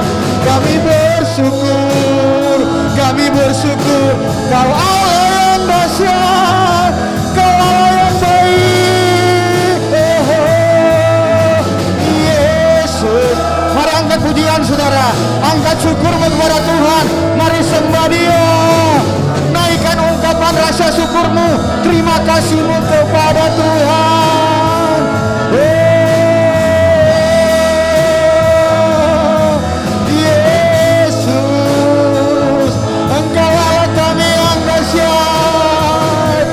Kami bersyukur, Kau Allah yang dahsyat, Kau Allah yang baik. Yesus, mari angkat pujian saudara, angkat syukurmu kepada Tuhan. Mari sembah Dia, naikkan ungkapan rasa syukurmu, terima kasihmu kepada Tuhan. Yesus, Engkau Allah kami yang dahsyat,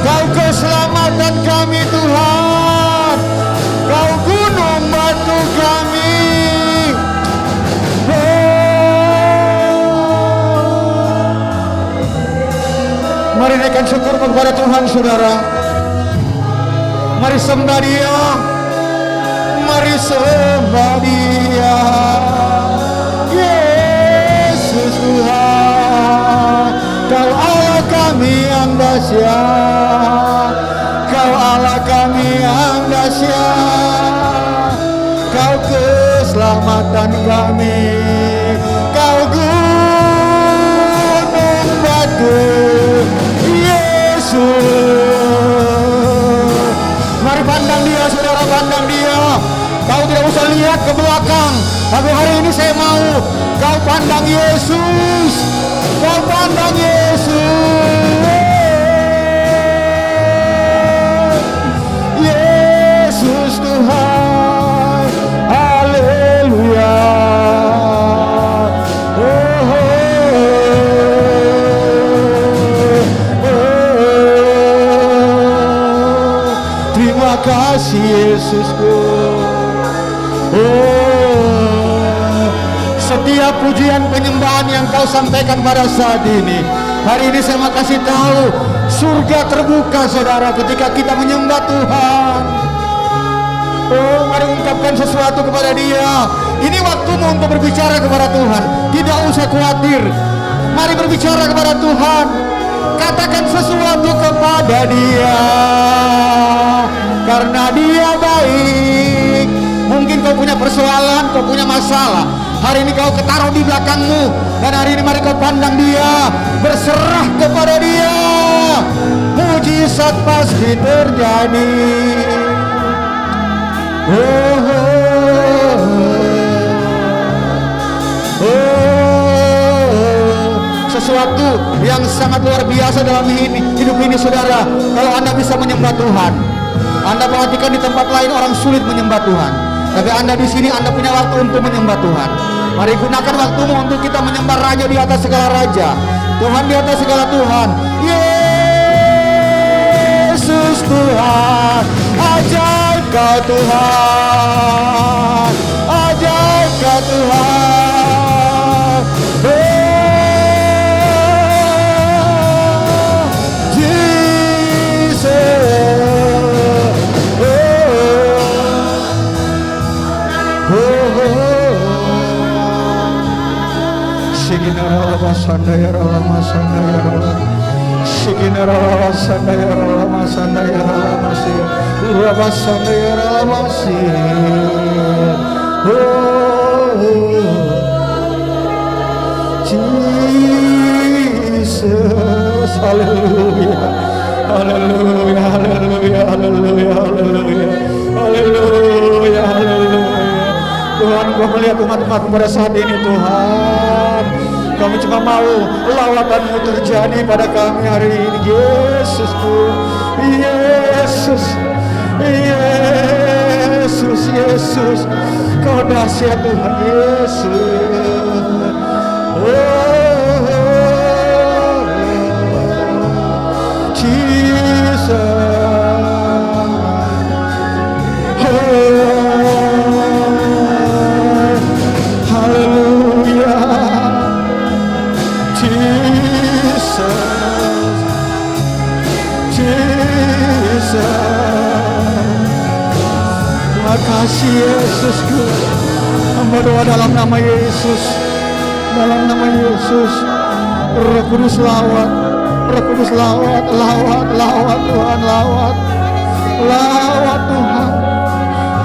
Kau keselamatan kami Tuhan, Kau gunung batu kami. Mari naikkan syukur kepada Tuhan saudara. Mari sembah Dia, mari sembah Dia. Yesus Tuhan, Kau Allah kami yang dahsyat, Kau Allah kami yang dahsyat, Kau keselamatan kami, Kau gunung batu. Mari pandang Dia saudara, pandang Dia. Kau tidak usah lihat ke belakang, tapi hari ini saya mau kau pandang Yesus, kau pandang Yesus. Yesus Tuhan, haleluya. Terima kasih Yesusku. Setiap pujian penyembahan yang Kau sampaikan pada saat ini, hari ini saya mau kasih tahu, surga terbuka saudara ketika kita menyembah Tuhan. Mari ungkapkan sesuatu kepada Dia. Ini waktumu untuk berbicara kepada Tuhan. Tidak usah khawatir. Mari berbicara kepada Tuhan. Katakan sesuatu kepada Dia, karena Dia baik. Mungkin kau punya persoalan, kau punya masalah, hari ini kau ketaruh di belakangmu, dan hari ini mari kau pandang Dia, berserah kepada Dia. Mujizat pasti terjadi. Sesuatu yang sangat luar biasa dalam hidup ini saudara, kalau Anda bisa menyembah Tuhan. Anda perhatikan di tempat lain orang sulit menyembah Tuhan, tapi Anda di sini Anda punya waktu untuk menyembah Tuhan. Mari gunakan waktumu untuk kita menyembah Raja di atas segala raja, Tuhan di atas segala Tuhan. Yesus Tuhan, ajaib Kau Tuhan, ajaib Kau Tuhan. Jesus, haleluya, haleluya, haleluya, haleluya, haleluya, haleluya, haleluya. Tuhan, Kau melihat umat-umat-Mu pada saat ini Tuhan. Kami cuma mau lawatan-Mu terjadi pada kami hari ini. Yesusku, Yesus, Yesus, Yesus, Kau dahsyat Tuhan Yesus. Terima kasih Yesusku. Hamba doa dalam nama Yesus. Dalam nama Yesus. Roh Kudus lawat. Roh Kudus lawat. Lawat, lawat Tuhan, lawat. Lawat Tuhan.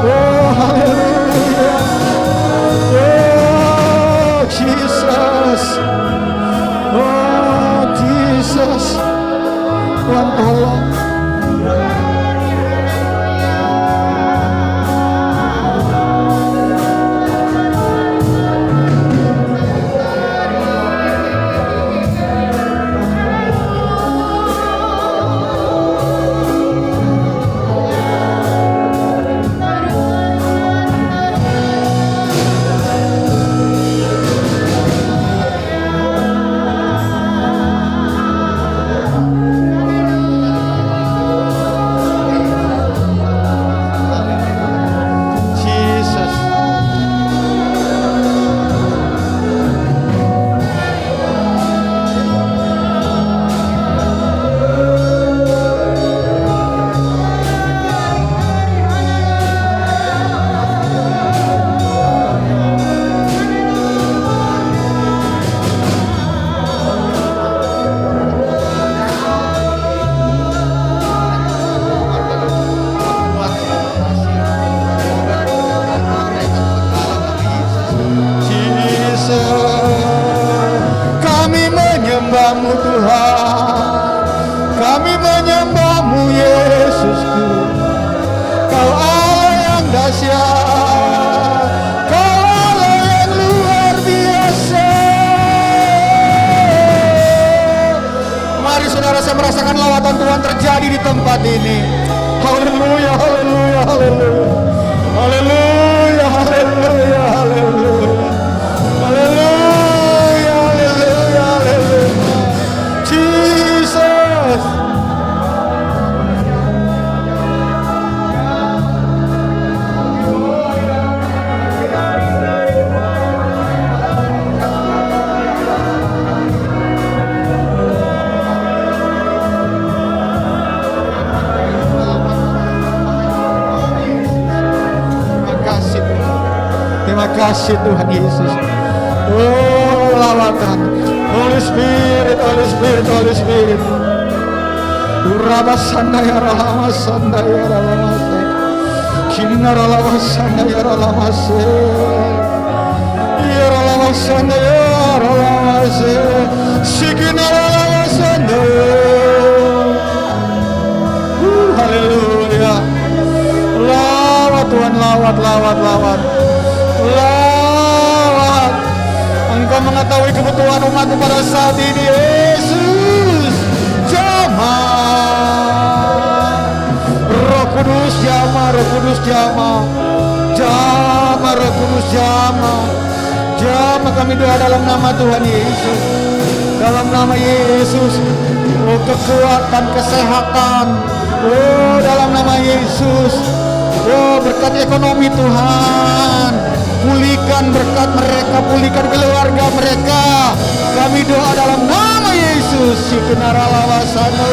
Oh haleluya. Oh Jesus. Oh Jesus. Tuhan tolong. Merasakan lawatan Tuhan terjadi di tempat ini. Haleluya, haleluya, haleluya. Haleluya, haleluya, haleluya. Haleluya, haleluya, haleluya. Jesus. Terima kasih Tuhan Yesus. Oh lawatan Holy Spirit, Holy Spirit, Holy Spirit. Urabasanda ya ramasanda ya ramasanda. Kinara ramasanda ya ramasanda. Ya ramasanda ya ramasanda. Sikinara ramasanda. Haleluya. Lawat Tuhan, lawat, lawat, lawat. Lawat. Engkau mengetahui kebutuhan umatmu pada saat ini Yesus. Jamah Roh Kudus, jamah Roh Kudus, jamah. Jamah Roh Kudus, jamah. Jamah kami doa dalam nama Tuhan Yesus. Dalam nama Yesus. Oh kekuatan, kesehatan. Oh dalam nama Yesus. Oh berkat ekonomi Tuhan, pulihkan berkat mereka, pulihkan keluarga mereka. Kami doa dalam nama Yesus. Sikenara lawasana.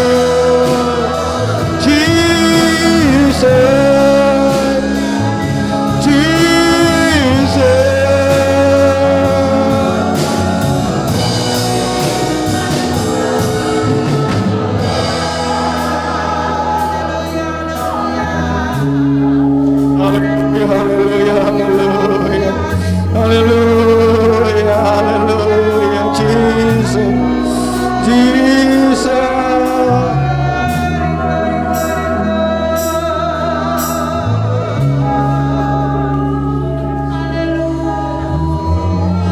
Jesus, Jesus. Haleluya, haleluya, haleluya, haleluya, Jesus, Jesus.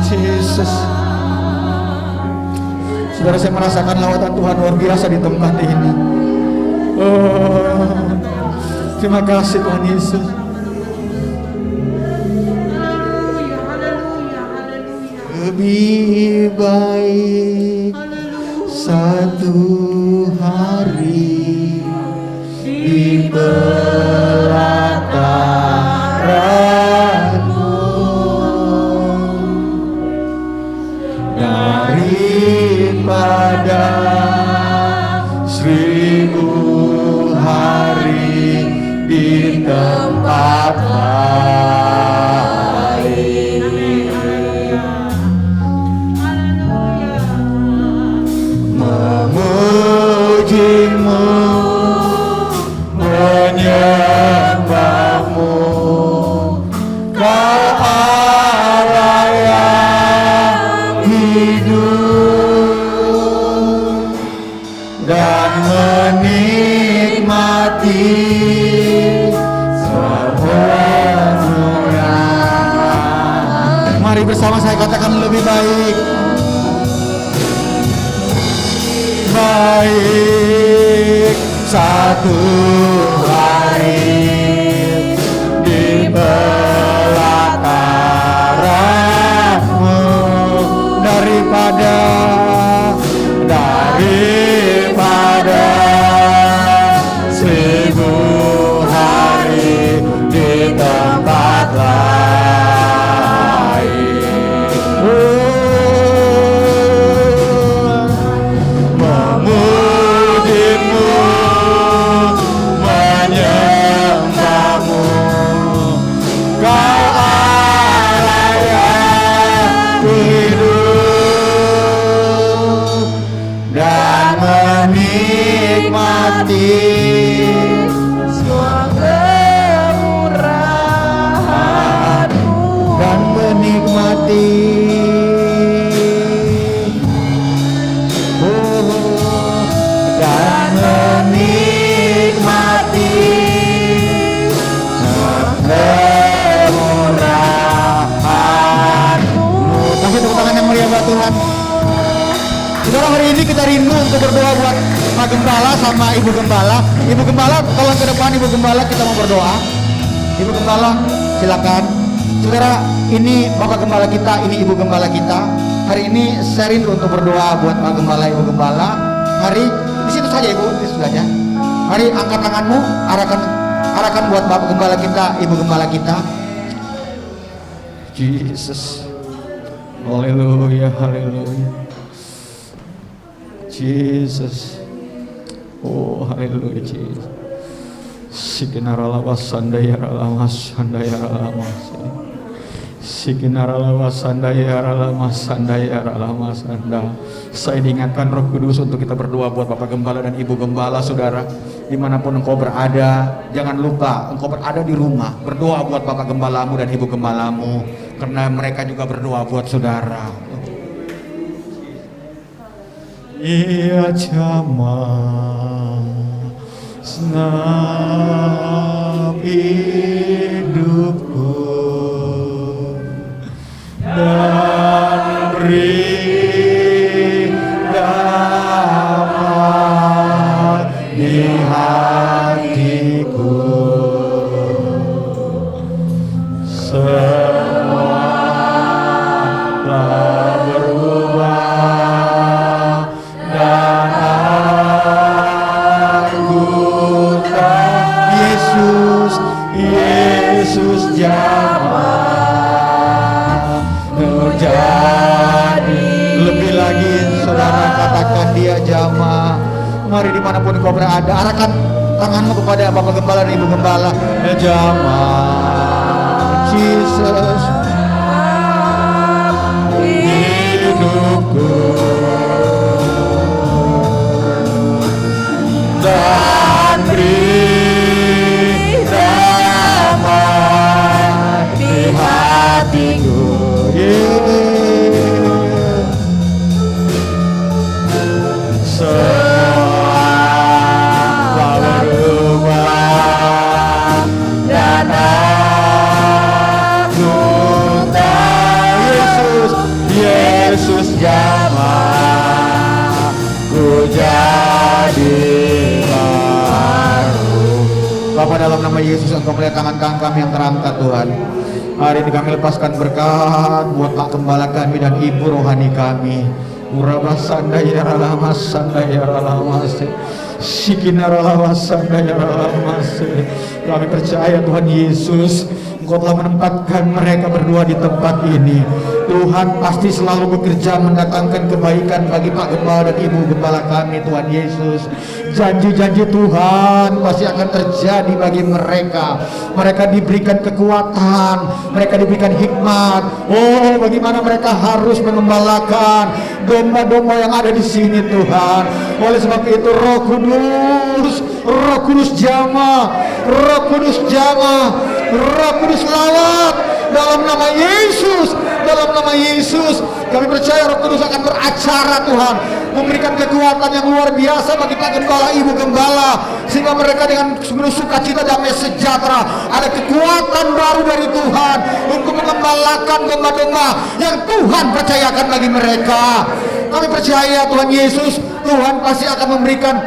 Jesus. Saudara, saya merasakan lawatan Tuhan luar biasa di tempat ini. Oh, terima kasih Tuhan Yesus. Lebih baik satu hari di pelataranmu daripada 1000 hari di tempat lebih baik. Baik satu hari di belakangmu daripada seribu hari di tempat lain. Memujimu, menyembahmu, Kau Allah yang hidup dan menikmati semua kemurahan-Mu dan menikmati dan menikmati kemurahan-Mu. Kasih tepuk tangan yang mulia buat Tuhan. Saudara, hari ini kita rindu untuk berdoa buat Pak Gembala sama Ibu Gembala. Ibu Gembala, tolong ke depan. Ibu Gembala, kita mau berdoa. Ibu Gembala, silakan. Saudara, ini Bapak Gembala kita, ini Ibu Gembala kita. Hari ini saya rindu untuk berdoa buat Pak Gembala, Ibu Gembala. Hari di situ saja, Ibu, di sebelahnya. Mari angkat tanganmu, arahkan buat Bapak Gembala kita, Ibu Gembala kita. Jesus, haleluya, haleluya. Jesus, oh haleluya Jesus. Sikinaralawas sandayaralamas sandayaralamas. Sikinaralawas sandayaralamas sandayaralamas sanda. Saya diingatkan Roh Kudus untuk kita berdoa buat Bapak Gembala dan Ibu Gembala, saudara. Dimanapun engkau berada, jangan lupa engkau berada di rumah, berdoa buat Bapak Gembalamu dan Ibu Gembalamu, karena mereka juga berdoa buat saudara. Ia jamah senap hidupku dan beri damai di hatiku. Semua telah berubah dan aku tak Yesus jamah terjadi. Lebih lagi saudara, katakan dia jamah. Mari dimanapun kau berada, arahkan tanganmu kepada Bapak Gembala dan Ibu Gembala. Jamah Jesus hidupku dan beri damai di hatiku. Semua telah berubah dan aku tak Yesus jamah ku jadi baru. Bapa, dalam nama Yesus Engkau melihat tangan kami yang terangkat Tuhan. Hari ini kami lepaskan berkat buat Pak Gembala kami dan Ibu rohani kami. Urabasandayaralamas sandayaralamas sikinaralamas sandayaralamas. Kami percaya Tuhan Yesus, Engkau telah menempatkan mereka berdua di tempat ini. Tuhan pasti selalu bekerja mendatangkan kebaikan bagi Pak Gembala dan Ibu Gembala kami. Tuhan Yesus, janji-janji Tuhan pasti akan terjadi bagi mereka. Mereka diberikan kekuatan, mereka diberikan hikmat. Oh, bagaimana mereka harus mengembalakan domba-domba yang ada di sini Tuhan. Oleh sebab itu Roh Kudus jamah, Roh Kudus jamah, Roh Kudus lawat dalam nama Yesus. Dalam nama Yesus kami percaya Roh Kudus akan beracara Tuhan, memberikan kekuatan yang luar biasa bagi Pak Gembala, Ibu Gembala, sehingga mereka dengan penuh sukacita, damai sejahtera, ada kekuatan baru dari Tuhan untuk mengembangkan menggembalakan domba-domba yang Tuhan percayakan bagi mereka. Kami percaya Tuhan Yesus, Tuhan pasti akan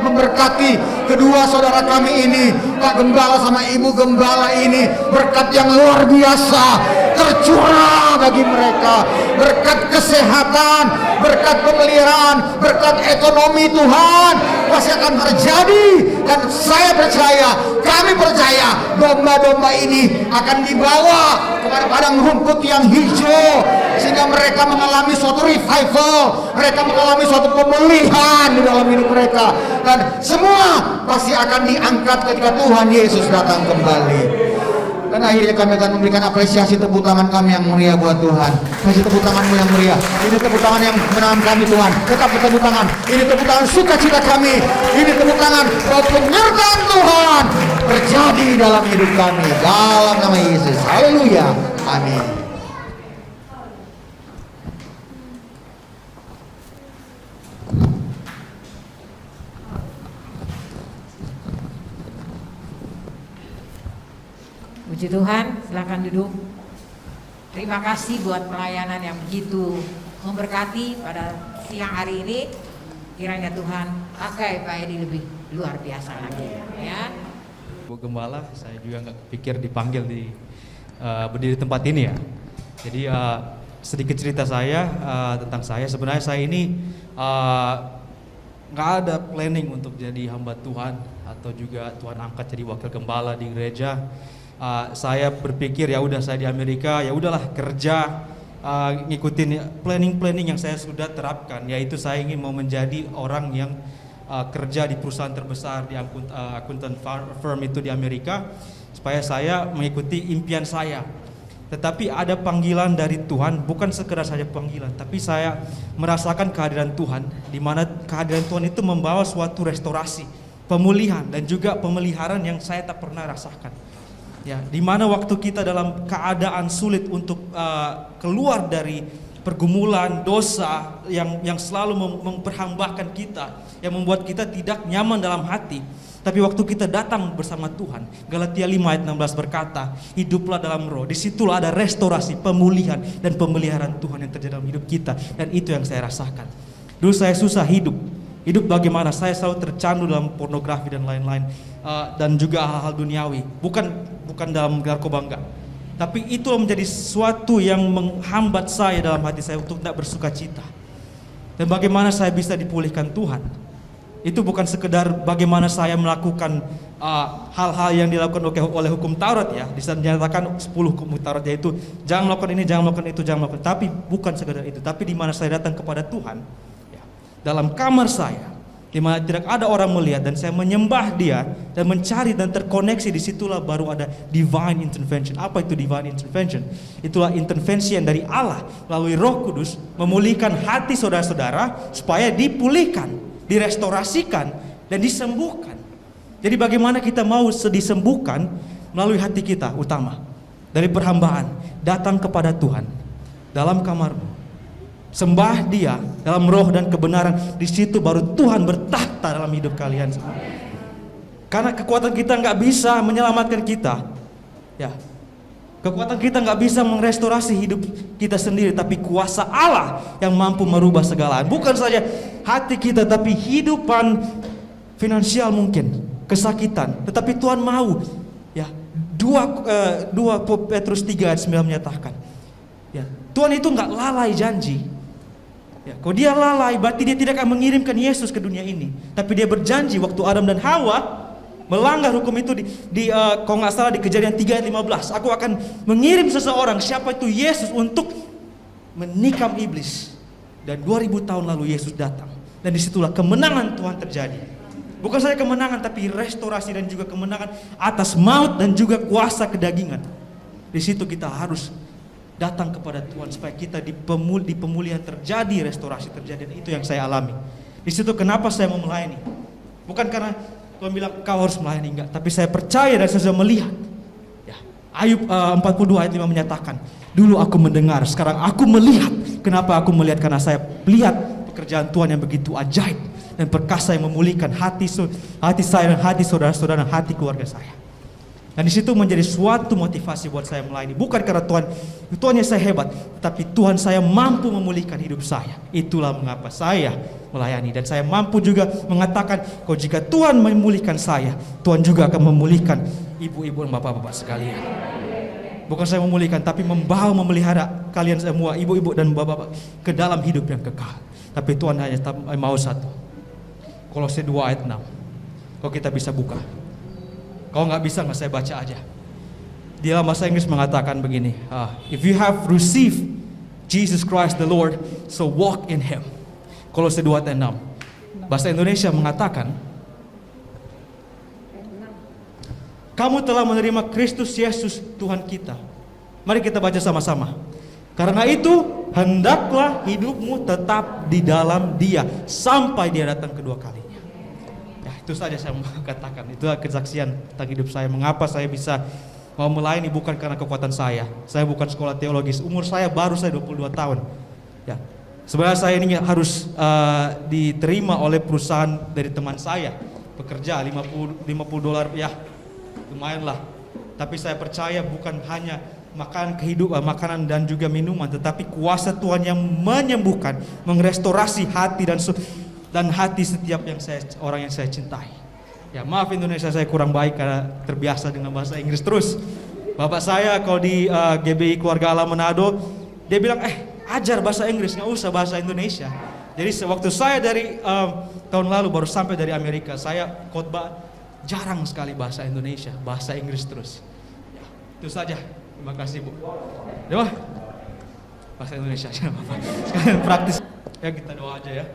memberkati kedua saudara kami ini, Pak Gembala sama Ibu Gembala ini, berkat yang luar biasa tercurah bagi mereka, berkat kesehatan, berkat pemeliharaan, berkat ekonomi. Tuhan pasti akan terjadi, dan saya percaya, kami percaya domba-domba ini akan dibawa kepada padang rumput yang hijau, sehingga mereka mengalami suatu revival, mereka mengalami suatu pemulihan di dalam hidup mereka, dan semua pasti akan diangkat ketika Tuhan Yesus datang kembali. Dan akhirnya kami akan memberikan apresiasi, tepuk tangan kami yang meriah buat Tuhan. Kasih tepuk tanganmu yang meriah. Ini tepuk tangan yang menanam kami, Tuhan. Tetap tepuk tangan. Ini tepuk tangan sukacita kami. Ini tepuk tangan bahwa penyertaan Tuhan terjadi dalam hidup kami, dalam nama Yesus. Haleluya. Amin. Puji Tuhan, silakan duduk. Terima kasih buat pelayanan yang begitu memberkati pada siang hari ini. Kiranya Tuhan pakai Pak Edi lebih luar biasa lagi, ya. Bu Gembala, saya juga nggak pikir dipanggil berdiri tempat ini ya. Jadi sedikit cerita saya tentang saya. Sebenarnya saya ini nggak ada planning untuk jadi hamba Tuhan atau juga Tuhan angkat jadi wakil gembala di gereja. Saya berpikir ya udah saya di Amerika, ya udahlah kerja, ngikutin planning yang saya sudah terapkan, yaitu saya ingin mau menjadi orang yang kerja di perusahaan terbesar di akuntan firm itu di Amerika, supaya saya mengikuti impian saya. Tetapi ada panggilan dari Tuhan, bukan sekedar saja panggilan, tapi saya merasakan kehadiran Tuhan, di mana kehadiran Tuhan itu membawa suatu restorasi, pemulihan, dan juga pemeliharaan yang saya tak pernah rasakan. Ya, di mana waktu kita dalam keadaan sulit untuk keluar dari pergumulan dosa yang selalu memperhambakan kita, yang membuat kita tidak nyaman dalam hati. Tapi waktu kita datang bersama Tuhan, Galatia 5 ayat 16 berkata, hiduplah dalam roh. Disitulah ada restorasi, pemulihan, dan pemeliharaan Tuhan yang terjadi dalam hidup kita. Dan itu yang saya rasakan. Dulu saya susah hidup bagaimana, saya selalu tercandu dalam pornografi dan lain-lain, dan juga hal-hal duniawi, bukan dalam narkoba, enggak. Tapi itu menjadi sesuatu yang menghambat saya dalam hati saya untuk tidak bersuka cita. Dan bagaimana saya bisa dipulihkan Tuhan, itu bukan sekedar bagaimana saya melakukan hal-hal yang dilakukan oleh hukum Taurat, ya. Dinyatakan 10 hukum Taurat, yaitu jangan melakukan ini, jangan melakukan itu, jangan melakukan. Tapi bukan sekedar itu, tapi di mana saya datang kepada Tuhan, ya, dalam kamar saya, di mana tidak ada orang melihat, dan saya menyembah Dia dan mencari dan terkoneksi. Disitulah baru ada divine intervention. Apa itu divine intervention? Itulah intervensi yang dari Allah melalui Roh Kudus memulihkan hati saudara-saudara supaya dipulihkan, direstorasikan, dan disembuhkan. Jadi bagaimana kita mau disembuhkan? Melalui hati kita utama, dari perhambaan, datang kepada Tuhan dalam kamarmu, sembah Dia dalam roh dan kebenaran. Di situ baru Tuhan bertahta dalam hidup kalian semua. Karena kekuatan kita nggak bisa menyelamatkan kita, ya. Kekuatan kita nggak bisa merestorasi hidup kita sendiri, tapi kuasa Allah yang mampu merubah segala. Bukan saja hati kita, tapi hidupan finansial mungkin, kesakitan. Tetapi Tuhan mau, ya. 2 Petrus 3 ayat 9 menyatakan, ya, Tuhan itu nggak lalai janji. Ya, kalau Dia lalai, berarti Dia tidak akan mengirimkan Yesus ke dunia ini. Tapi Dia berjanji waktu Adam dan Hawa melanggar hukum itu kalau nggak salah di Kejadian 3 ayat 15, aku akan mengirim seseorang, siapa itu? Yesus, untuk menikam iblis. Dan 2000 tahun lalu Yesus datang, dan disitulah kemenangan Tuhan terjadi. Bukan saja kemenangan, tapi restorasi dan juga kemenangan atas maut dan juga kuasa kedagingan. Di situ kita harus datang kepada Tuhan supaya kita di pemulihan terjadi, restorasi terjadi. Dan itu yang saya alami. Di situ kenapa saya mau melayani. Bukan karena Tuhan bilang kau harus melayani, enggak, tapi saya percaya dan saya sudah melihat. Ya, Ayub 42 ayat 5 menyatakan, dulu aku mendengar, sekarang aku melihat. Kenapa aku melihat? Karena saya melihat pekerjaan Tuhan yang begitu ajaib dan perkasa yang memulihkan hati saya dan hati saudara-saudara dan hati keluarga saya. Dan di situ menjadi suatu motivasi buat saya melayani. Bukan karena Tuhannya saya hebat, tapi Tuhan saya mampu memulihkan hidup saya. Itulah mengapa saya melayani. Dan saya mampu juga mengatakan, kalau jika Tuhan memulihkan saya, Tuhan juga akan memulihkan ibu-ibu dan bapak-bapak sekalian. Bukan saya memulihkan, tapi membawa memelihara kalian semua, ibu-ibu dan bapak-bapak, ke dalam hidup yang kekal. Tapi Tuhan hanya mau satu. Kolose 2 ayat 6. Kalau kita bisa buka. Kalau nggak bisa, nggak saya baca aja. Di dalam bahasa Inggris mengatakan begini, if you have received Jesus Christ the Lord, so walk in Him. Kolose 2 ayat 6. Bahasa Indonesia mengatakan, kamu telah menerima Kristus Yesus Tuhan kita. Mari kita baca sama-sama. Karena itu, hendaklah hidupmu tetap di dalam Dia sampai Dia datang kedua kalinya. Ya, itu saja saya mau katakan. Itulah kesaksian tentang hidup saya. Mengapa saya bisa mau melayani bukan karena kekuatan saya. Saya bukan sekolah teologis. Umur saya baru 22 tahun. Ya. Sebenarnya saya ini harus diterima oleh perusahaan dari teman saya. Pekerja $50 ya. Lumayan lah. Tapi saya percaya bukan hanya makanan dan juga minuman, tetapi kuasa Tuhan yang menyembuhkan, merestorasi hati dan hati setiap orang yang saya cintai. Ya, maaf Indonesia saya kurang baik karena terbiasa dengan bahasa Inggris terus. Bapak saya kalau di GBI Keluarga Allah Manado, dia bilang ajar bahasa Inggris, nggak usah bahasa Indonesia. Jadi waktu saya dari tahun lalu baru sampai dari Amerika, saya khotbah jarang sekali bahasa Indonesia, bahasa Inggris terus. Ya, itu saja. Terima kasih Bu. Doa bahasa Indonesia aja Bapak. Sekalian praktis. Ya kita doa aja ya.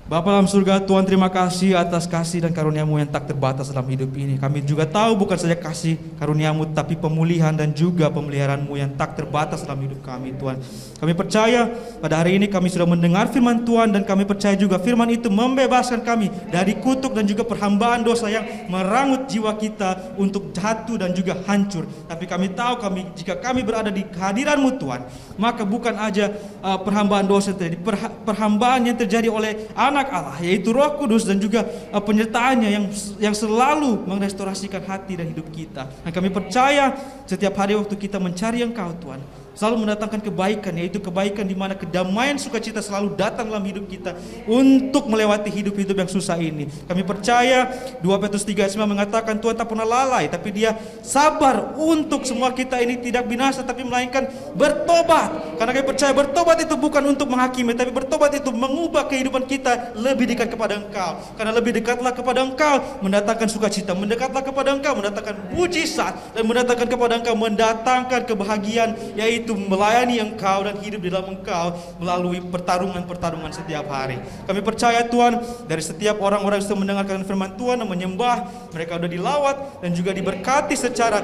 Bapa dalam surga, Tuhan terima kasih atas kasih dan karunia-Mu yang tak terbatas dalam hidup ini. Kami juga tahu bukan saja kasih karunia-Mu, tapi pemulihan dan juga pemeliharaan-Mu yang tak terbatas dalam hidup kami, Tuhan. Kami percaya pada hari ini kami sudah mendengar firman Tuhan, dan kami percaya juga firman itu membebaskan kami dari kutuk dan juga perhambaan dosa yang merangut jiwa kita untuk jatuh dan juga hancur. Tapi kami tahu jika kami berada di kehadiran-Mu Tuhan, maka bukan aja perhambaan dosa terjadi, perhambaan yang terjadi oleh anak Allah, yaitu Roh Kudus dan juga penyertaannya yang selalu merestorasikan hati dan hidup kita. Dan kami percaya setiap hari waktu kita mencari Engkau Tuhan, selalu mendatangkan kebaikan, yaitu kebaikan di mana kedamaian sukacita selalu datang dalam hidup kita untuk melewati hidup-hidup yang susah ini. Kami percaya 2 Petrus 3:9 mengatakan Tuhan tak pernah lalai, tapi Dia sabar untuk semua kita ini tidak binasa, tapi melainkan bertobat. Karena kami percaya bertobat itu bukan untuk menghakimi, tapi bertobat itu mengubah kehidupan kita lebih dekat kepada Engkau. Karena lebih dekatlah kepada Engkau mendatangkan sukacita, mendekatlah kepada Engkau mendatangkan mujizat, dan mendatangkan kepada Engkau mendatangkan kebahagiaan, yaitu melayani Engkau dan hidup di dalam Engkau melalui pertarungan-pertarungan setiap hari. Kami percaya Tuhan, dari setiap orang-orang yang mendengarkan firman Tuhan dan menyembah, mereka sudah dilawat dan juga diberkati secara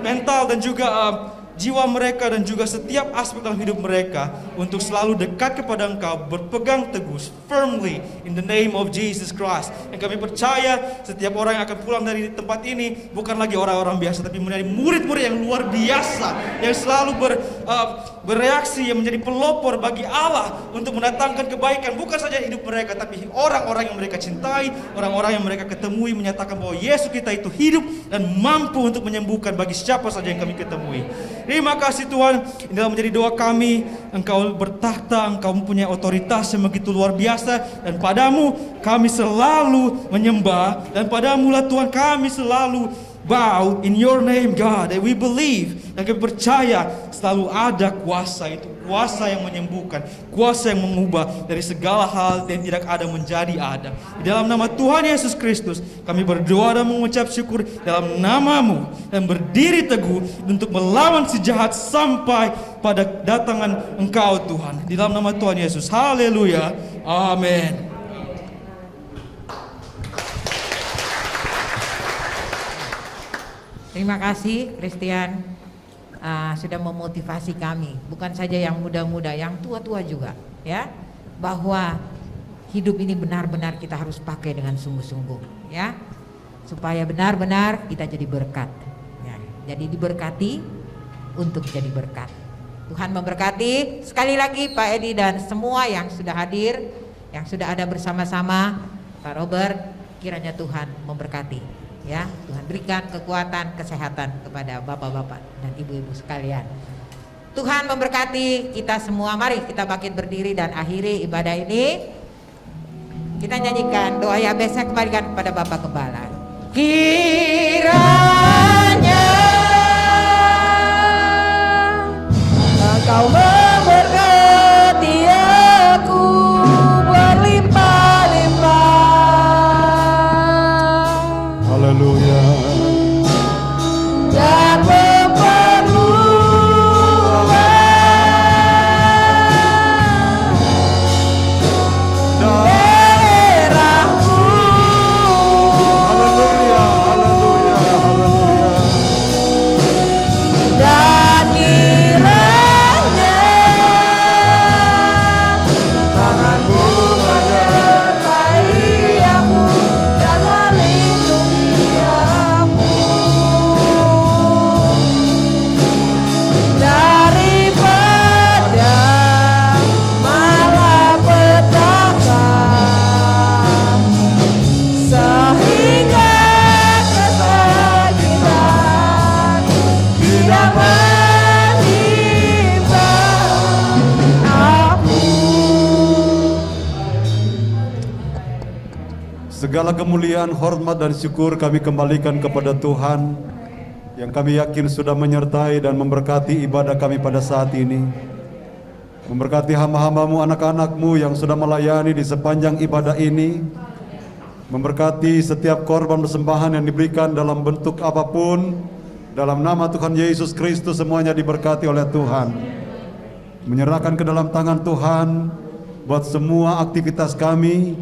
mental dan juga jiwa mereka dan juga setiap aspek dalam hidup mereka untuk selalu dekat kepada Engkau, berpegang teguh firmly in the name of Jesus Christ. Dan kami percaya setiap orang yang akan pulang dari tempat ini bukan lagi orang-orang biasa, tapi menjadi murid-murid yang luar biasa, yang selalu bereaksi, yang menjadi pelopor bagi Allah untuk mendatangkan kebaikan bukan saja hidup mereka, tapi orang-orang yang mereka cintai, orang-orang yang mereka ketemui, menyatakan bahwa Yesus kita itu hidup dan mampu untuk menyembuhkan bagi siapa saja yang kami ketemui. Terima kasih Tuhan, ini adalah menjadi doa kami. Engkau bertakhta, Engkau mempunyai otoritas yang begitu luar biasa, dan padamu kami selalu menyembah, dan padamu lah Tuhan kami selalu bow in your name God, and we believe, dan kami percaya selalu ada kuasa itu, kuasa yang menyembuhkan, kuasa yang mengubah dari segala hal yang tidak ada menjadi ada. Di dalam nama Tuhan Yesus Kristus kami berdoa dan mengucap syukur dalam nama-Mu, dan berdiri teguh untuk melawan si jahat sampai pada datangan Engkau Tuhan. Di dalam nama Tuhan Yesus, haleluya, amin. Terima kasih Christian, sudah memotivasi kami, bukan saja yang muda-muda, yang tua-tua juga, ya, bahwa hidup ini benar-benar kita harus pakai dengan sungguh-sungguh, ya, supaya benar-benar kita jadi berkat, ya. Jadi diberkati untuk jadi berkat. Tuhan memberkati. Sekali lagi Pak Edi dan semua yang sudah hadir, yang sudah ada bersama-sama, Pak Robert, kiranya Tuhan memberkati. ya. Tuhan berikan kekuatan, kesehatan kepada bapak-bapak dan ibu-ibu sekalian. Tuhan memberkati kita semua. Mari kita bangkit berdiri dan akhiri ibadah ini. Kita nyanyikan doa Yabes, saya kembalikan kepada Bapak Gembala. Kiranya Engkau memberkati aku berlimpah-limpah. Haleluya. Dan Haleluya, haleluya, haleluya. dan kiranya tanganmu menyertai aku dan melindungi aku daripada malapetaka, sehingga kesakitan tidak menimpa aku. Segala kemuliaan, hormat dan syukur kami kembalikan kepada Tuhan yang kami yakin sudah menyertai dan memberkati ibadah kami pada saat ini. Memberkati hamba-hambamu, anak-anakmu yang sudah melayani di sepanjang ibadah ini. Memberkati setiap korban persembahan yang diberikan dalam bentuk apapun. Dalam nama Tuhan Yesus Kristus semuanya diberkati oleh Tuhan. Menyerahkan ke dalam tangan Tuhan buat semua aktivitas kami.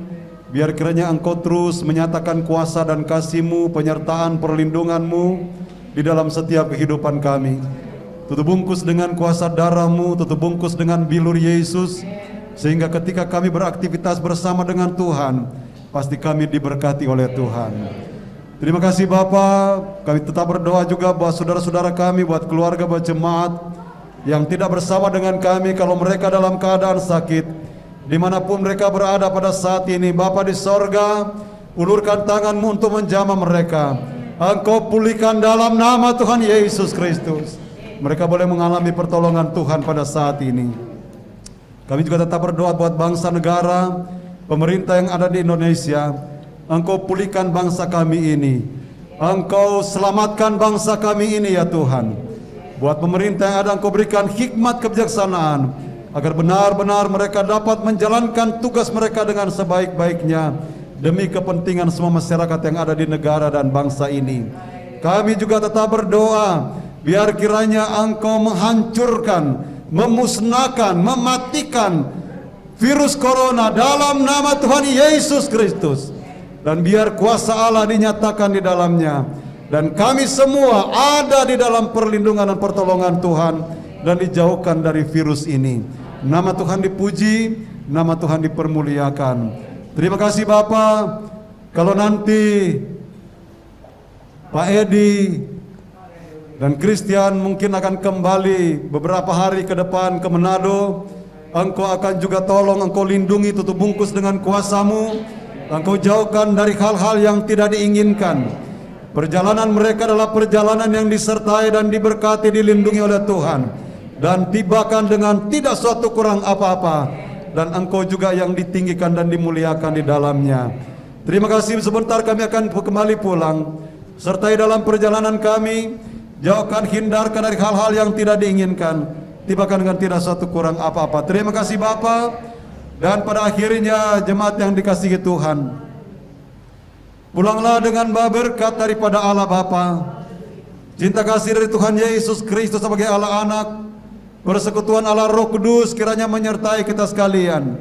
Biar kiranya Engkau terus menyatakan kuasa dan kasih-Mu, penyertaan perlindungan-Mu di dalam setiap kehidupan kami. Tutup bungkus dengan kuasa darah-Mu, tutup bungkus dengan bilur Yesus, sehingga ketika kami beraktivitas bersama dengan Tuhan, pasti kami diberkati oleh Tuhan. Terima kasih Bapa. Kami tetap berdoa juga buat saudara-saudara kami, buat keluarga, buat jemaat yang tidak bersama dengan kami kalau mereka dalam keadaan sakit. Dimanapun mereka berada pada saat ini, Bapa di sorga, ulurkan tangan-Mu untuk menjamah mereka. Engkau pulihkan dalam nama Tuhan Yesus Kristus. Mereka boleh mengalami pertolongan Tuhan pada saat ini. Kami juga tetap berdoa buat bangsa negara, pemerintah yang ada di Indonesia. Engkau pulihkan bangsa kami ini. Engkau selamatkan bangsa kami ini ya Tuhan. Buat pemerintah yang ada, Engkau berikan hikmat kebijaksanaan agar benar-benar mereka dapat menjalankan tugas mereka dengan sebaik-baiknya demi kepentingan semua masyarakat yang ada di negara dan bangsa ini. Kami juga tetap berdoa biar kiranya Engkau menghancurkan, memusnahkan, mematikan virus corona dalam nama Tuhan Yesus Kristus, dan biar kuasa Allah dinyatakan di dalamnya, dan kami semua ada di dalam perlindungan dan pertolongan Tuhan dan dijauhkan dari virus ini. Nama Tuhan dipuji, nama Tuhan dipermuliakan. Terima kasih Bapa. Kalau nanti Pak Edi dan Christian mungkin akan kembali beberapa hari ke depan ke Manado, Engkau akan juga tolong, Engkau lindungi, tutup bungkus dengan kuasa-Mu. Engkau jauhkan dari hal-hal yang tidak diinginkan. Perjalanan mereka adalah perjalanan yang disertai dan diberkati, dilindungi oleh Tuhan, dan tibakan dengan tidak suatu kurang apa-apa, dan Engkau juga yang ditinggikan dan dimuliakan di dalamnya. Terima kasih. Sebentar kami akan kembali pulang. Sertai dalam perjalanan kami, jauhkan, hindarkan dari hal-hal yang tidak diinginkan, tibakan dengan tidak suatu kurang apa-apa. Terima kasih Bapa. Dan pada akhirnya jemaat yang dikasihi Tuhan, pulanglah dengan berkat daripada Allah Bapa, cinta kasih dari Tuhan Yesus Kristus sebagai Allah Anak, persekutuan Allah Roh Kudus kiranya menyertai kita sekalian,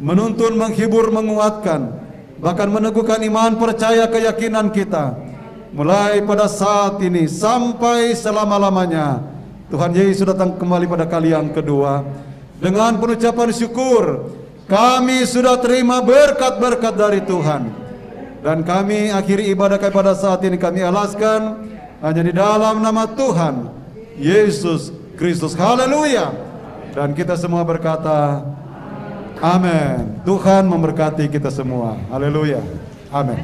menuntun, menghibur, menguatkan, bahkan meneguhkan iman, percaya, keyakinan kita, mulai pada saat ini sampai selama-lamanya. Tuhan Yesus datang kembali pada kali yang kedua. Dengan pengucapan syukur, kami sudah terima berkat-berkat dari Tuhan, dan kami akhiri ibadah kami pada saat ini. Kami alaskan hanya di dalam nama Tuhan Yesus Kristus. Haleluya. Dan kita semua berkata amin. Tuhan memberkati kita semua. Haleluya. Amin.